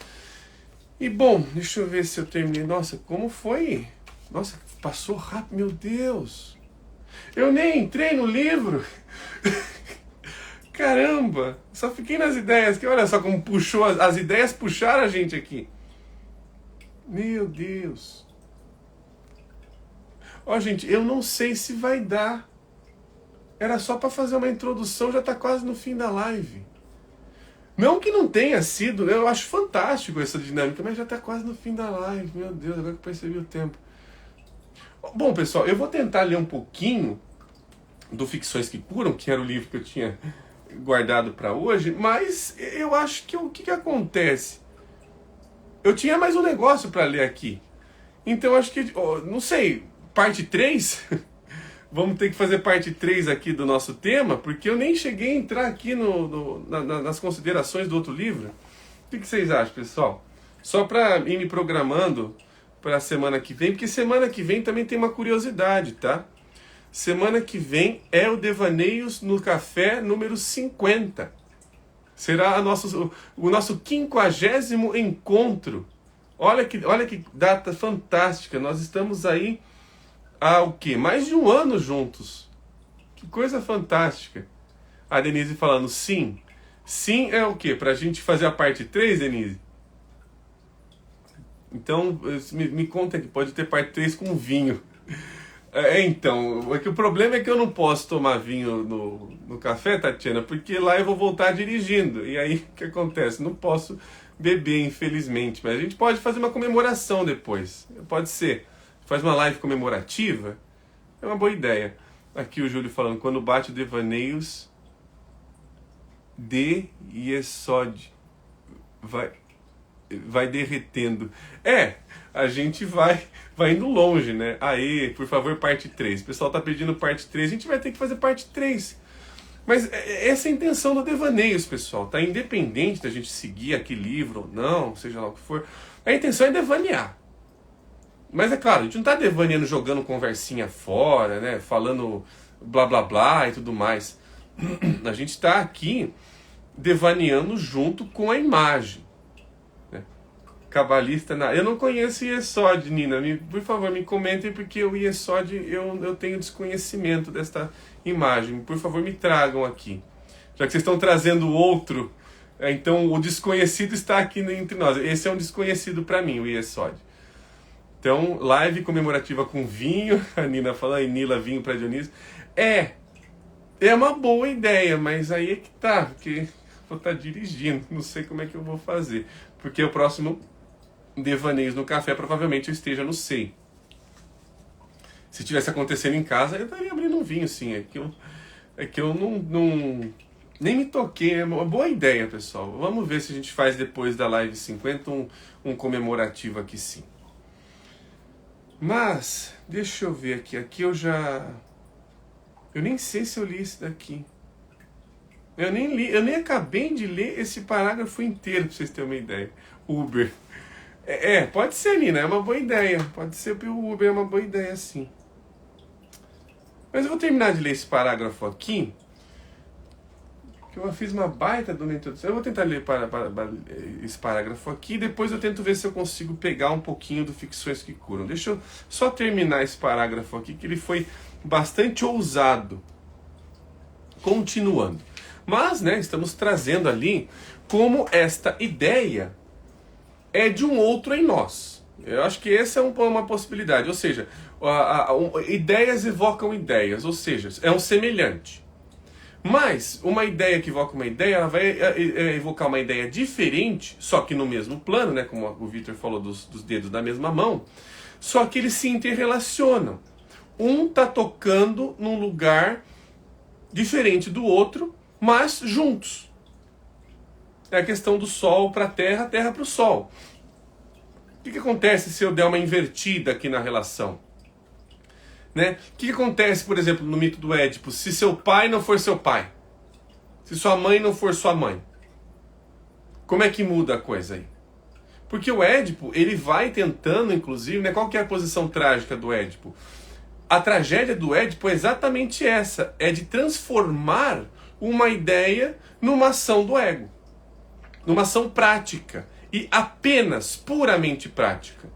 E bom, deixa eu ver se eu terminei. Nossa, como foi? Nossa, passou rápido, meu Deus. Eu nem entrei no livro. Caramba, só fiquei nas ideias. Que olha só como puxou, as ideias puxaram a gente aqui. Meu Deus. Ó, gente, eu não sei se vai dar. Era só para fazer uma introdução, já está quase no fim da live. Não que não tenha sido, né? Eu acho fantástico essa dinâmica, mas já está quase no fim da live. Meu Deus, agora que eu percebi o tempo. Bom, pessoal, eu vou tentar ler um pouquinho do Ficções que Curam, que era o livro que eu tinha guardado para hoje, mas eu acho que o que acontece? Eu tinha mais um negócio para ler aqui. Então acho que, não sei, parte 3... Vamos ter que fazer parte 3 aqui do nosso tema, porque eu nem cheguei a entrar aqui nas considerações do outro livro. O que vocês acham, pessoal? Só para ir me programando para a semana que vem, porque semana que vem também tem uma curiosidade, tá? Semana que vem é o Devaneios no Café número 50. Será o nosso 50º encontro. Olha que data fantástica, nós estamos aí há o quê? Mais de um ano juntos. Que coisa fantástica. A Denise falando sim. Sim é o quê? Pra gente fazer a parte 3, Denise? Então, me conta que pode ter parte 3 com vinho. Então, o problema é que eu não posso tomar vinho no café, Tatiana, porque lá eu vou voltar dirigindo. E aí, o que acontece? Não posso beber, infelizmente. Mas a gente pode fazer uma comemoração depois. Pode ser. Faz uma live comemorativa, é uma boa ideia. Aqui o Júlio falando, quando bate o Devaneios de Yesod, vai derretendo. A gente vai indo longe, né? Aê, por favor, parte 3. O pessoal tá pedindo parte 3, a gente vai ter que fazer parte 3. Mas essa é a intenção do Devaneios, pessoal, tá? Independente da gente seguir aquele livro ou não, seja lá o que for, a intenção é devanear. Mas é claro, a gente não está devaneando jogando conversinha fora, né? Falando blá blá blá e tudo mais. A gente está aqui devaneando junto com a imagem. Né? Cabalista... Eu não conheço Yesod, Nina. Por favor, me comentem, porque o Yesod eu tenho desconhecimento desta imagem. Por favor, me tragam aqui. Já que vocês estão trazendo outro, então o desconhecido está aqui entre nós. Esse é um desconhecido para mim, o Yesod. Então, live comemorativa com vinho, a Nina fala, aí Nila, vinho para Dionísio. É uma boa ideia, mas aí é que tá, porque vou estar dirigindo, não sei como é que eu vou fazer. Porque o próximo Devaneios no Café, provavelmente eu esteja no SEI. Se tivesse acontecendo em casa, eu estaria abrindo um vinho, sim. É que eu não nem me toquei, é uma boa ideia, pessoal. Vamos ver se a gente faz depois da live 50 um comemorativo aqui, sim. Mas, deixa eu ver aqui. Aqui eu nem sei se eu li esse daqui. Eu nem acabei de ler esse parágrafo inteiro, pra vocês terem uma ideia. Uber. Pode ser, Nina, é uma boa ideia. Pode ser pelo Uber, é uma boa ideia, sim. Mas eu vou terminar de ler esse parágrafo aqui, que eu fiz uma baita de uma introdução. Eu vou tentar ler esse parágrafo aqui, depois eu tento ver se eu consigo pegar um pouquinho do Ficções que Curam. Deixa eu só terminar esse parágrafo aqui, que ele foi bastante ousado. Continuando. Mas, né, estamos trazendo ali como esta ideia é de um outro em nós. Eu acho que essa é uma possibilidade. Ou seja, ideias evocam ideias, ou seja, é um semelhante. Mas uma ideia que evoca uma ideia, ela vai evocar uma ideia diferente, só que no mesmo plano, né, como o Victor falou dos dedos da mesma mão, só que eles se interrelacionam. Um está tocando num lugar diferente do outro, mas juntos. É a questão do Sol para a Terra para o Sol. O que acontece se eu der uma invertida aqui na relação? Né? O que acontece, por exemplo, no mito do Édipo, se seu pai não for seu pai? Se sua mãe não for sua mãe? Como é que muda a coisa aí? Porque o Édipo, ele vai tentando, inclusive, né? Qual que é a posição trágica do Édipo? A tragédia do Édipo é exatamente essa, é de transformar uma ideia numa ação do ego, numa ação prática, e apenas, puramente prática.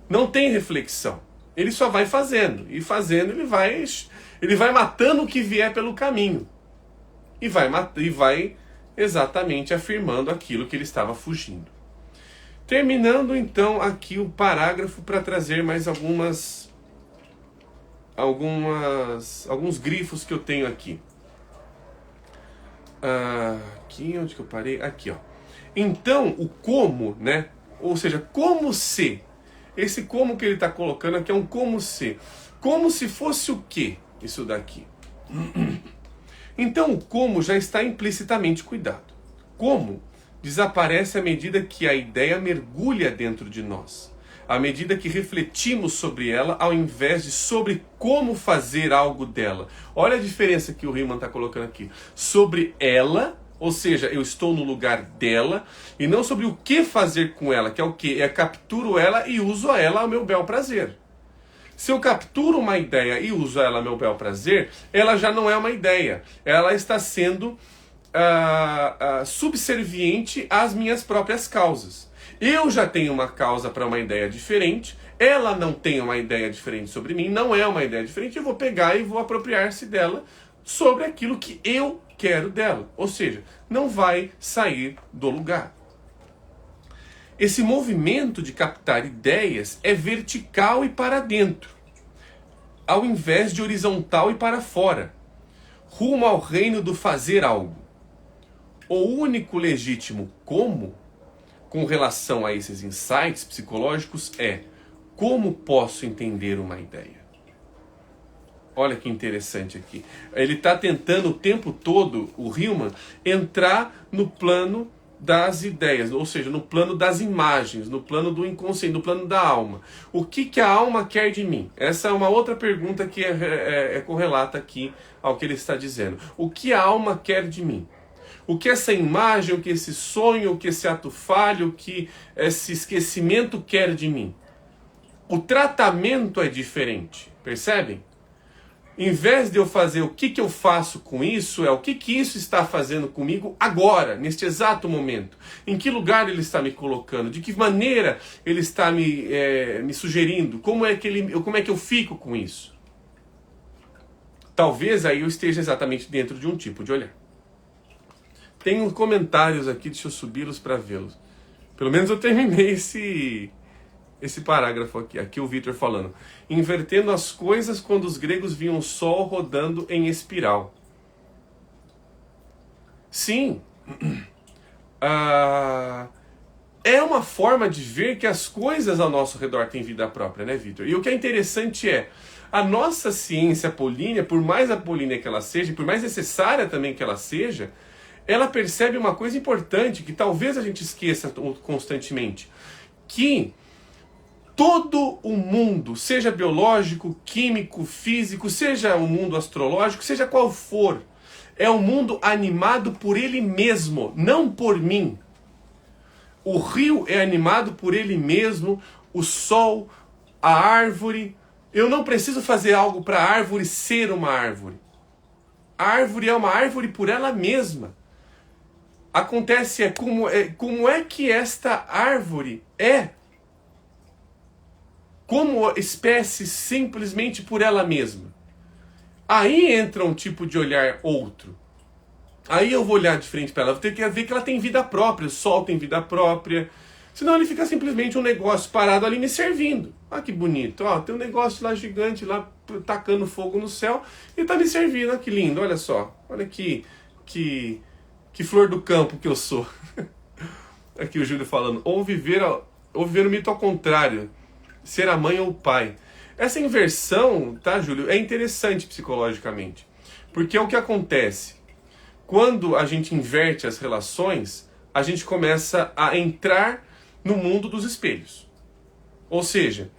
Não tem reflexão. Ele só vai fazendo, e fazendo ele vai matando o que vier pelo caminho, e vai exatamente afirmando aquilo que ele estava fugindo. Terminando então aqui o parágrafo para trazer mais alguns grifos que eu tenho aqui. Aqui, onde que eu parei? Aqui, ó. Então, o como, né? Ou seja, como se. Esse como que ele está colocando aqui é um como se. Como se fosse o quê? Isso daqui. Então, o como já está implicitamente cuidado. Como desaparece à medida que a ideia mergulha dentro de nós. À medida que refletimos sobre ela, ao invés de sobre como fazer algo dela. Olha a diferença que o Riemann está colocando aqui. Sobre ela, ou seja, eu estou no lugar dela, e não sobre o que fazer com ela, que é o quê? Capturo ela e uso ela ao meu bel prazer. Se eu capturo uma ideia e uso ela ao meu bel prazer, ela já não é uma ideia. Ela está sendo subserviente às minhas próprias causas. Eu já tenho uma causa para uma ideia diferente, ela não tem uma ideia diferente sobre mim, não é uma ideia diferente, eu vou pegar e vou apropriar-se dela sobre aquilo que eu quero dela. Ou seja, não vai sair do lugar. Esse movimento de captar ideias é vertical e para dentro, ao invés de horizontal e para fora, rumo ao reino do fazer algo. O único legítimo como, com relação a esses insights psicológicos, é como posso entender uma ideia. Olha que interessante aqui. Ele está tentando o tempo todo, o Riemann, entrar no plano das ideias, ou seja, no plano das imagens, no plano do inconsciente, no plano da alma. O que a alma quer de mim? Essa é uma outra pergunta que é correlata aqui ao que ele está dizendo. O que a alma quer de mim? O que essa imagem, o que esse sonho, o que esse ato falho, o que esse esquecimento quer de mim? O tratamento é diferente, percebem? Em vez de eu fazer o que eu faço com isso, é o que isso está fazendo comigo agora, neste exato momento. Em que lugar ele está me colocando, de que maneira ele está me sugerindo, como é que eu fico com isso. Talvez aí eu esteja exatamente dentro de um tipo de olhar. Tem comentários aqui, deixa eu subi-los para vê-los. Pelo menos eu terminei esse parágrafo aqui. Aqui o Victor falando. Invertendo as coisas quando os gregos viam o sol rodando em espiral. Sim. É uma forma de ver que as coisas ao nosso redor têm vida própria, né, Victor? E o que é interessante é, a nossa ciência apolínea, por mais apolínea que ela seja, e por mais necessária também que ela seja, ela percebe uma coisa importante, que talvez a gente esqueça constantemente, que todo o mundo, seja biológico, químico, físico, seja o mundo astrológico, seja qual for, é um mundo animado por ele mesmo, não por mim. O rio é animado por ele mesmo, o sol, a árvore. Eu não preciso fazer algo para a árvore ser uma árvore. A árvore é uma árvore por ela mesma. Acontece como é que esta árvore é como espécie simplesmente por ela mesma. Aí entra um tipo de olhar outro. Aí eu vou olhar de frente para ela, vou ter que ver que ela tem vida própria, o sol tem vida própria. Senão ele fica simplesmente um negócio parado ali me servindo. Ah, que bonito. Ó, tem um negócio lá gigante, lá tacando fogo no céu e tá me servindo. Ah, que lindo, olha só. Olha que flor do campo que eu sou. Aqui o Júlio falando. Ou viver o mito ao contrário. Ser a mãe ou o pai. Essa inversão, tá, Júlio, é interessante psicologicamente. Porque é o que acontece. Quando a gente inverte as relações, a gente começa a entrar no mundo dos espelhos. Ou seja,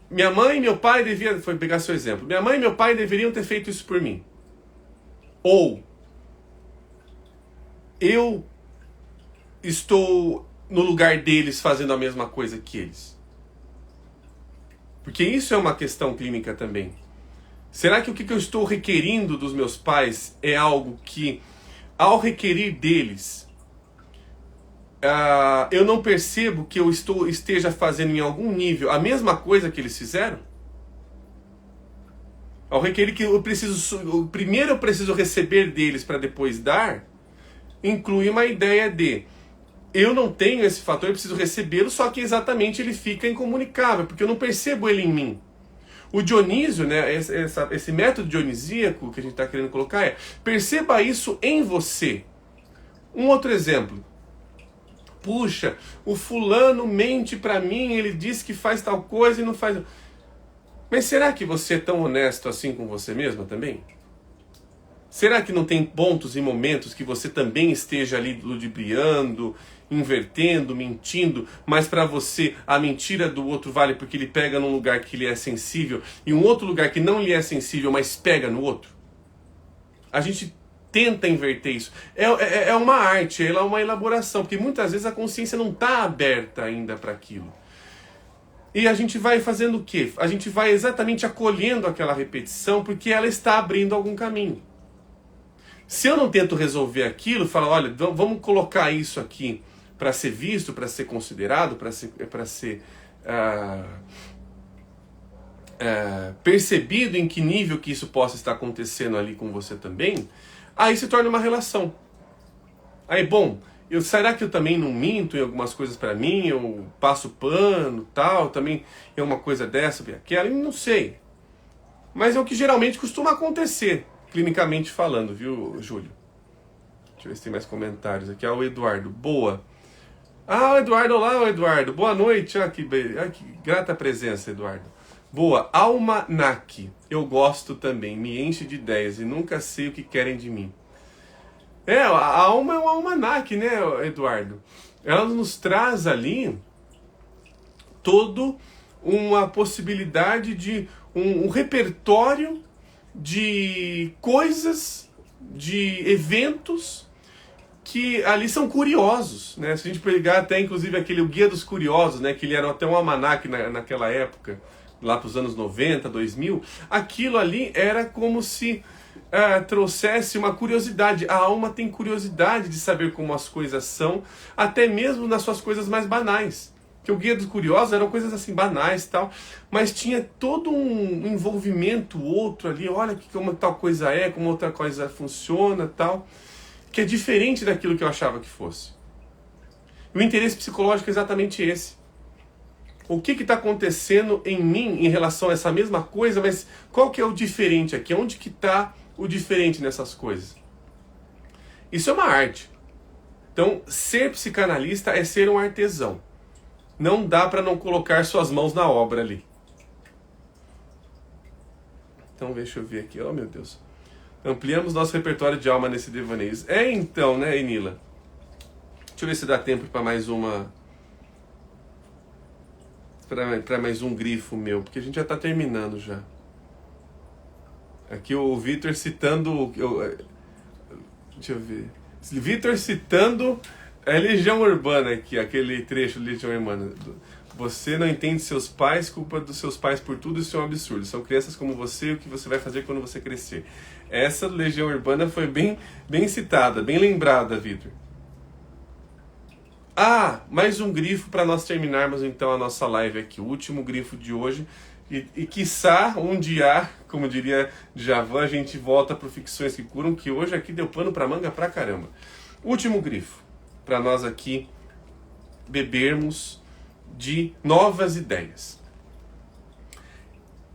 minha mãe e meu pai deviam... Foi pegar seu exemplo. Minha mãe e meu pai deveriam ter feito isso por mim. Ou eu estou no lugar deles fazendo a mesma coisa que eles? Porque isso é uma questão clínica também. Será que o que eu estou requerindo dos meus pais é algo que, ao requerir deles, eu não percebo que eu esteja fazendo em algum nível a mesma coisa que eles fizeram? Ao requerer que primeiro eu preciso receber deles para depois dar, inclui uma ideia de eu não tenho esse fator, eu preciso recebê-lo, só que exatamente ele fica incomunicável, porque eu não percebo ele em mim. O Dionísio, né, esse método dionisíaco que a gente está querendo colocar é: perceba isso em você. Um outro exemplo. Puxa, o fulano mente para mim, ele diz que faz tal coisa e não faz. Mas será que você é tão honesto assim com você mesma também? Será que não tem pontos e momentos que você também esteja ali ludibriando, invertendo, mentindo, mas para você a mentira do outro vale porque ele pega num lugar que lhe é sensível e um outro lugar que não lhe é sensível, mas pega no outro? A gente tenta inverter isso. É uma arte, ela é uma elaboração, porque muitas vezes a consciência não está aberta ainda para aquilo. E a gente vai fazendo o quê? A gente vai exatamente acolhendo aquela repetição porque ela está abrindo algum caminho. Se eu não tento resolver aquilo, falo, olha, vamos colocar isso aqui para ser visto, para ser considerado, para ser percebido em que nível que isso possa estar acontecendo ali com você também, aí se torna uma relação. Aí, bom, será que eu também não minto em algumas coisas para mim? Eu passo pano, tal, também é uma coisa dessa, aquela, não sei. Mas é o que geralmente costuma acontecer, clinicamente falando, viu, Júlio? Deixa eu ver se tem mais comentários aqui. O Eduardo, boa. O Eduardo, olá, Eduardo. Boa noite. Que grata presença, Eduardo. Boa. Almanac. Eu gosto também. Me enche de ideias e nunca sei o que querem de mim. A alma é um almanac, né, Eduardo? Ela nos traz ali toda uma possibilidade de um repertório de coisas, de eventos que ali são curiosos, né? Se a gente pegar até inclusive o Guia dos Curiosos, né, que ele era até um almanac naquela época, lá para os anos 90, 2000, aquilo ali era como se trouxesse uma curiosidade. A alma tem curiosidade de saber como as coisas são, até mesmo nas suas coisas mais banais. Que o Guia dos Curiosos eram coisas assim banais e tal, mas tinha todo um envolvimento outro ali, olha como tal coisa é, como outra coisa funciona tal, que é diferente daquilo que eu achava que fosse. E o interesse psicológico é exatamente esse. O que está acontecendo em mim em relação a essa mesma coisa, mas qual que é o diferente aqui? Onde que está o diferente nessas coisas? Isso é uma arte. Então, ser psicanalista é ser um artesão. Não dá para não colocar suas mãos na obra ali. Então, deixa eu ver aqui. Oh, meu Deus. Ampliamos nosso repertório de alma nesse devaneio. Então, né, Enila? Deixa eu ver se dá tempo para mais uma... Para mais um grifo meu, porque a gente já está terminando já. Aqui o Vitor citando... deixa eu ver. Vitor citando a Legião Urbana aqui, aquele trecho de Legião Urbana. Você não entende seus pais, culpa dos seus pais por tudo, isso é um absurdo. São crianças como você, o que você vai fazer quando você crescer. Essa Legião Urbana foi bem citada, bem lembrada, Vitor. Mais um grifo para nós terminarmos então a nossa live aqui. O último grifo de hoje. E quiçá, um dia, como diria Djavan, a gente volta para o Ficções que Curam, que hoje aqui deu pano para manga pra caramba. Último grifo. Para nós aqui bebermos de novas ideias.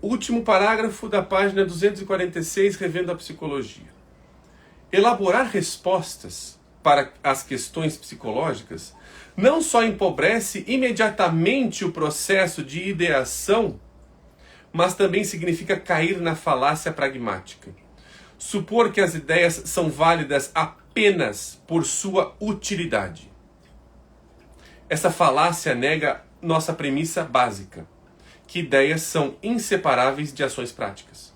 Último parágrafo da página 246, Revendo a Psicologia. Elaborar respostas para as questões psicológicas não só empobrece imediatamente o processo de ideação, mas também significa cair na falácia pragmática. Supor que as ideias são válidas apenas por sua utilidade. Essa falácia nega nossa premissa básica, que ideias são inseparáveis de ações práticas.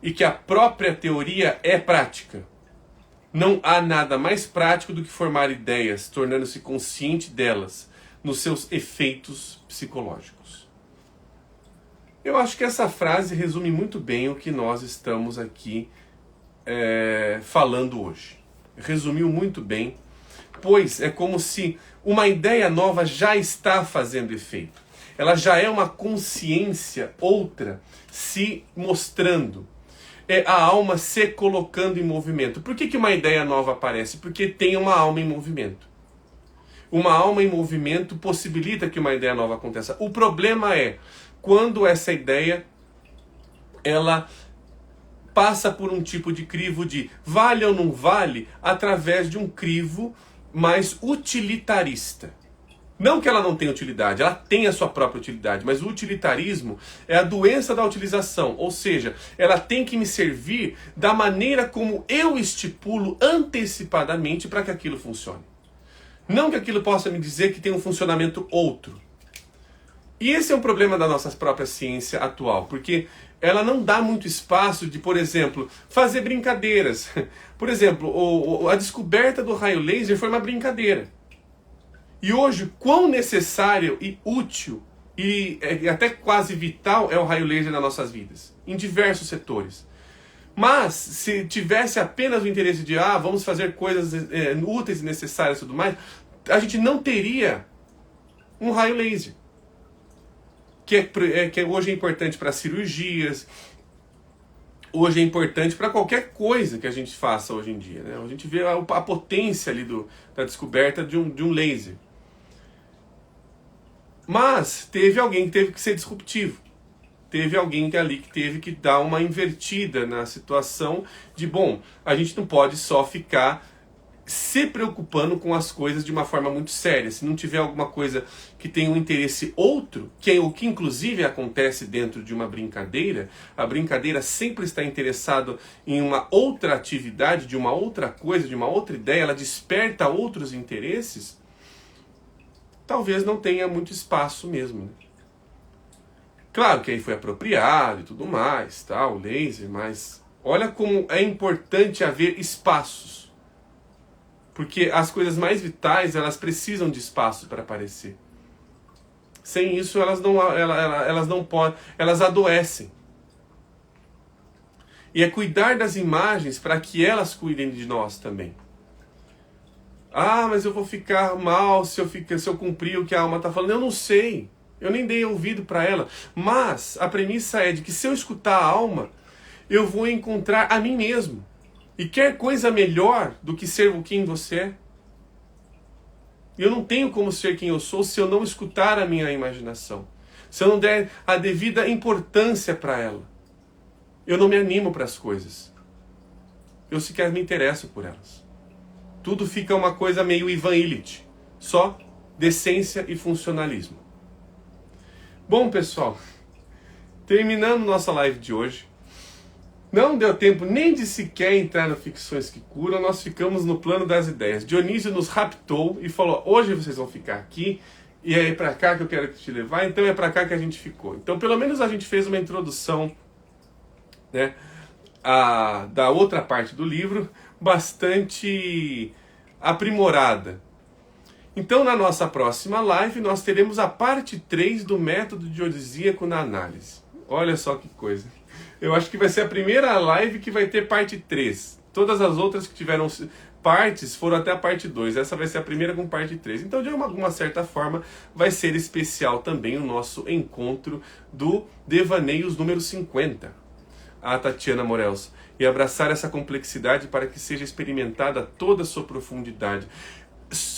e que a própria teoria é prática. Não há nada mais prático do que formar ideias, tornando-se consciente delas, nos seus efeitos psicológicos. Eu acho que essa frase resume muito bem o que nós estamos aqui falando hoje. Resumiu muito bem, pois é como se uma ideia nova já está fazendo efeito. Ela já é uma consciência outra se mostrando. É a alma se colocando em movimento. Por que uma ideia nova aparece? Porque tem uma alma em movimento. Uma alma em movimento possibilita que uma ideia nova aconteça. O problema é quando essa ideia ela passa por um tipo de crivo de vale ou não vale, através de um crivo mais utilitarista. Não que ela não tenha utilidade, ela tem a sua própria utilidade, mas o utilitarismo é a doença da utilização, ou seja, ela tem que me servir da maneira como eu estipulo antecipadamente para que aquilo funcione. Não que aquilo possa me dizer que tem um funcionamento outro. E esse é um problema da nossa própria ciência atual, porque ela não dá muito espaço de, por exemplo, fazer brincadeiras. Por exemplo, a descoberta do raio laser foi uma brincadeira. E hoje, quão necessário e útil e até quase vital é o raio laser nas nossas vidas, em diversos setores. Mas, se tivesse apenas o interesse de, vamos fazer coisas úteis e necessárias e tudo mais, a gente não teria um raio laser. Que hoje é importante para cirurgias, hoje é importante para qualquer coisa que a gente faça hoje em dia. Né? A gente vê a potência ali da descoberta de um laser. Mas teve alguém que teve que ser disruptivo. Teve alguém ali que teve que dar uma invertida na situação de, bom, a gente não pode só ficar se preocupando com as coisas de uma forma muito séria. Se não tiver alguma coisa que tenha um interesse outro, que é o que inclusive acontece dentro de uma brincadeira, a brincadeira sempre está interessada em uma outra atividade, de uma outra coisa, de uma outra ideia, ela desperta outros interesses, talvez não tenha muito espaço mesmo. Né? Claro que aí foi apropriado e tudo mais, tá, o laser, mas olha como é importante haver espaços. Porque as coisas mais vitais, elas precisam de espaço para aparecer. Sem isso, elas não podem, elas adoecem. E é cuidar das imagens para que elas cuidem de nós também. Mas eu vou ficar mal se eu cumprir o que a alma está falando. Eu não sei. Eu nem dei ouvido para ela. Mas a premissa é de que se eu escutar a alma, eu vou encontrar a mim mesmo. E quer coisa melhor do que ser quem você é? Eu não tenho como ser quem eu sou se eu não escutar a minha imaginação. Se eu não der a devida importância para ela. Eu não me animo para as coisas. Eu sequer me interesso por elas. Tudo fica uma coisa meio Ivan Illich. Só decência e funcionalismo. Bom, pessoal, terminando nossa live de hoje. Não deu tempo nem de sequer entrar no Ficções que Curam, nós ficamos no plano das ideias. Dionísio nos raptou e falou, hoje vocês vão ficar aqui, e é pra cá que eu quero te levar, então é pra cá que a gente ficou. Então pelo menos a gente fez uma introdução, né, da outra parte do livro, bastante aprimorada. Então na nossa próxima live nós teremos a parte 3 do método dionisíaco na análise. Olha só que coisa. Eu acho que vai ser a primeira live que vai ter parte 3. Todas as outras que tiveram partes foram até a parte 2. Essa vai ser a primeira com parte 3. Então, de alguma certa forma, vai ser especial também o nosso encontro do Devaneios número 50. A Tatiana Morels. E abraçar essa complexidade para que seja experimentada toda a sua profundidade.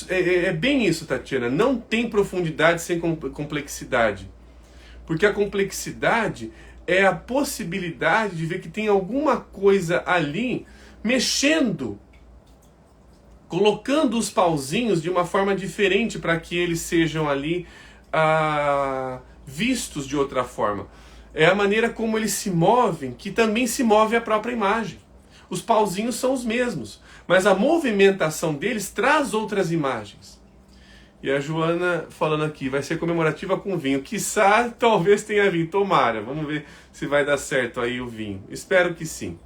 É bem isso, Tatiana. Não tem profundidade sem complexidade. Porque a complexidade é a possibilidade de ver que tem alguma coisa ali mexendo, colocando os pauzinhos de uma forma diferente para que eles sejam ali vistos de outra forma. É a maneira como eles se movem que também se move a própria imagem. Os pauzinhos são os mesmos, mas a movimentação deles traz outras imagens. E a Joana falando aqui, vai ser comemorativa com vinho. Quiçá, talvez tenha vinho. Tomara, vamos ver se vai dar certo aí o vinho. Espero que sim.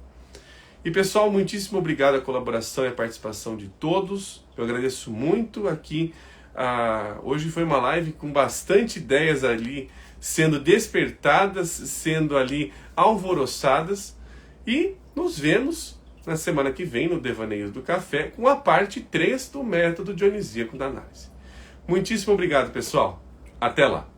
E pessoal, muitíssimo obrigado a colaboração e a participação de todos. Eu agradeço muito aqui. Hoje foi uma live com bastante ideias ali sendo despertadas, sendo ali alvoroçadas. E nos vemos na semana que vem no Devaneios do Café com a parte 3 do método dionisíaco da análise. Muitíssimo obrigado, pessoal. Até lá.